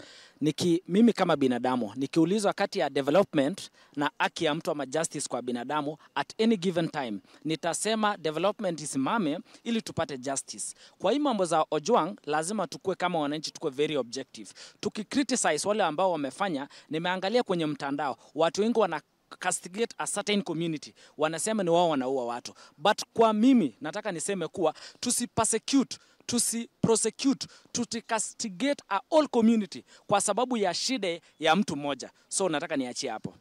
Mimi kama binadamu nikiulizwa kati ya development na haki ya mtu ama justice kwa binadamu at any given time, nitasema development isimame ili tupate justice. Kwa hii mambo za Ojwang lazima tukue kama wananchi, tukue very objective. Tukicriticize wale ambao wamefanya, nimeangalia kwenye mtandao watu wengi wana castigate a certain community, wanasema ni wao wanaua watu. But kwa mimi nataka niseme kuwa tusipersecute, tusiprosecute, tuticastigate a all community kwa sababu ya shida ya mtu mmoja. So nataka niachie hapo.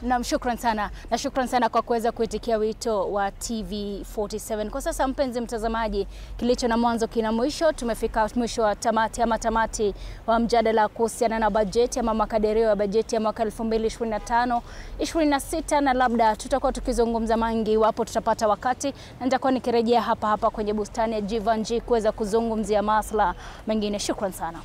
Naam, shukrani sana. Na shukrani sana kwa kuweza kuitikia wito wa TV47. Kwa sasa mpenzi mtazamaji, kilicho na mwanzo kina mwisho. Tumefika mwisho wa tamati wa mjadala kuhusiana na bajeti ama makadirio ya bajeti ya mwaka 2025-26, na labda tutakuwa tukizungumza mengi wapo tutapata wakati, na nitakuwa nikirejea hapa kwenye bustani ya Jivanji kuweza kuzungumzia masuala mengine. Shukrani sana.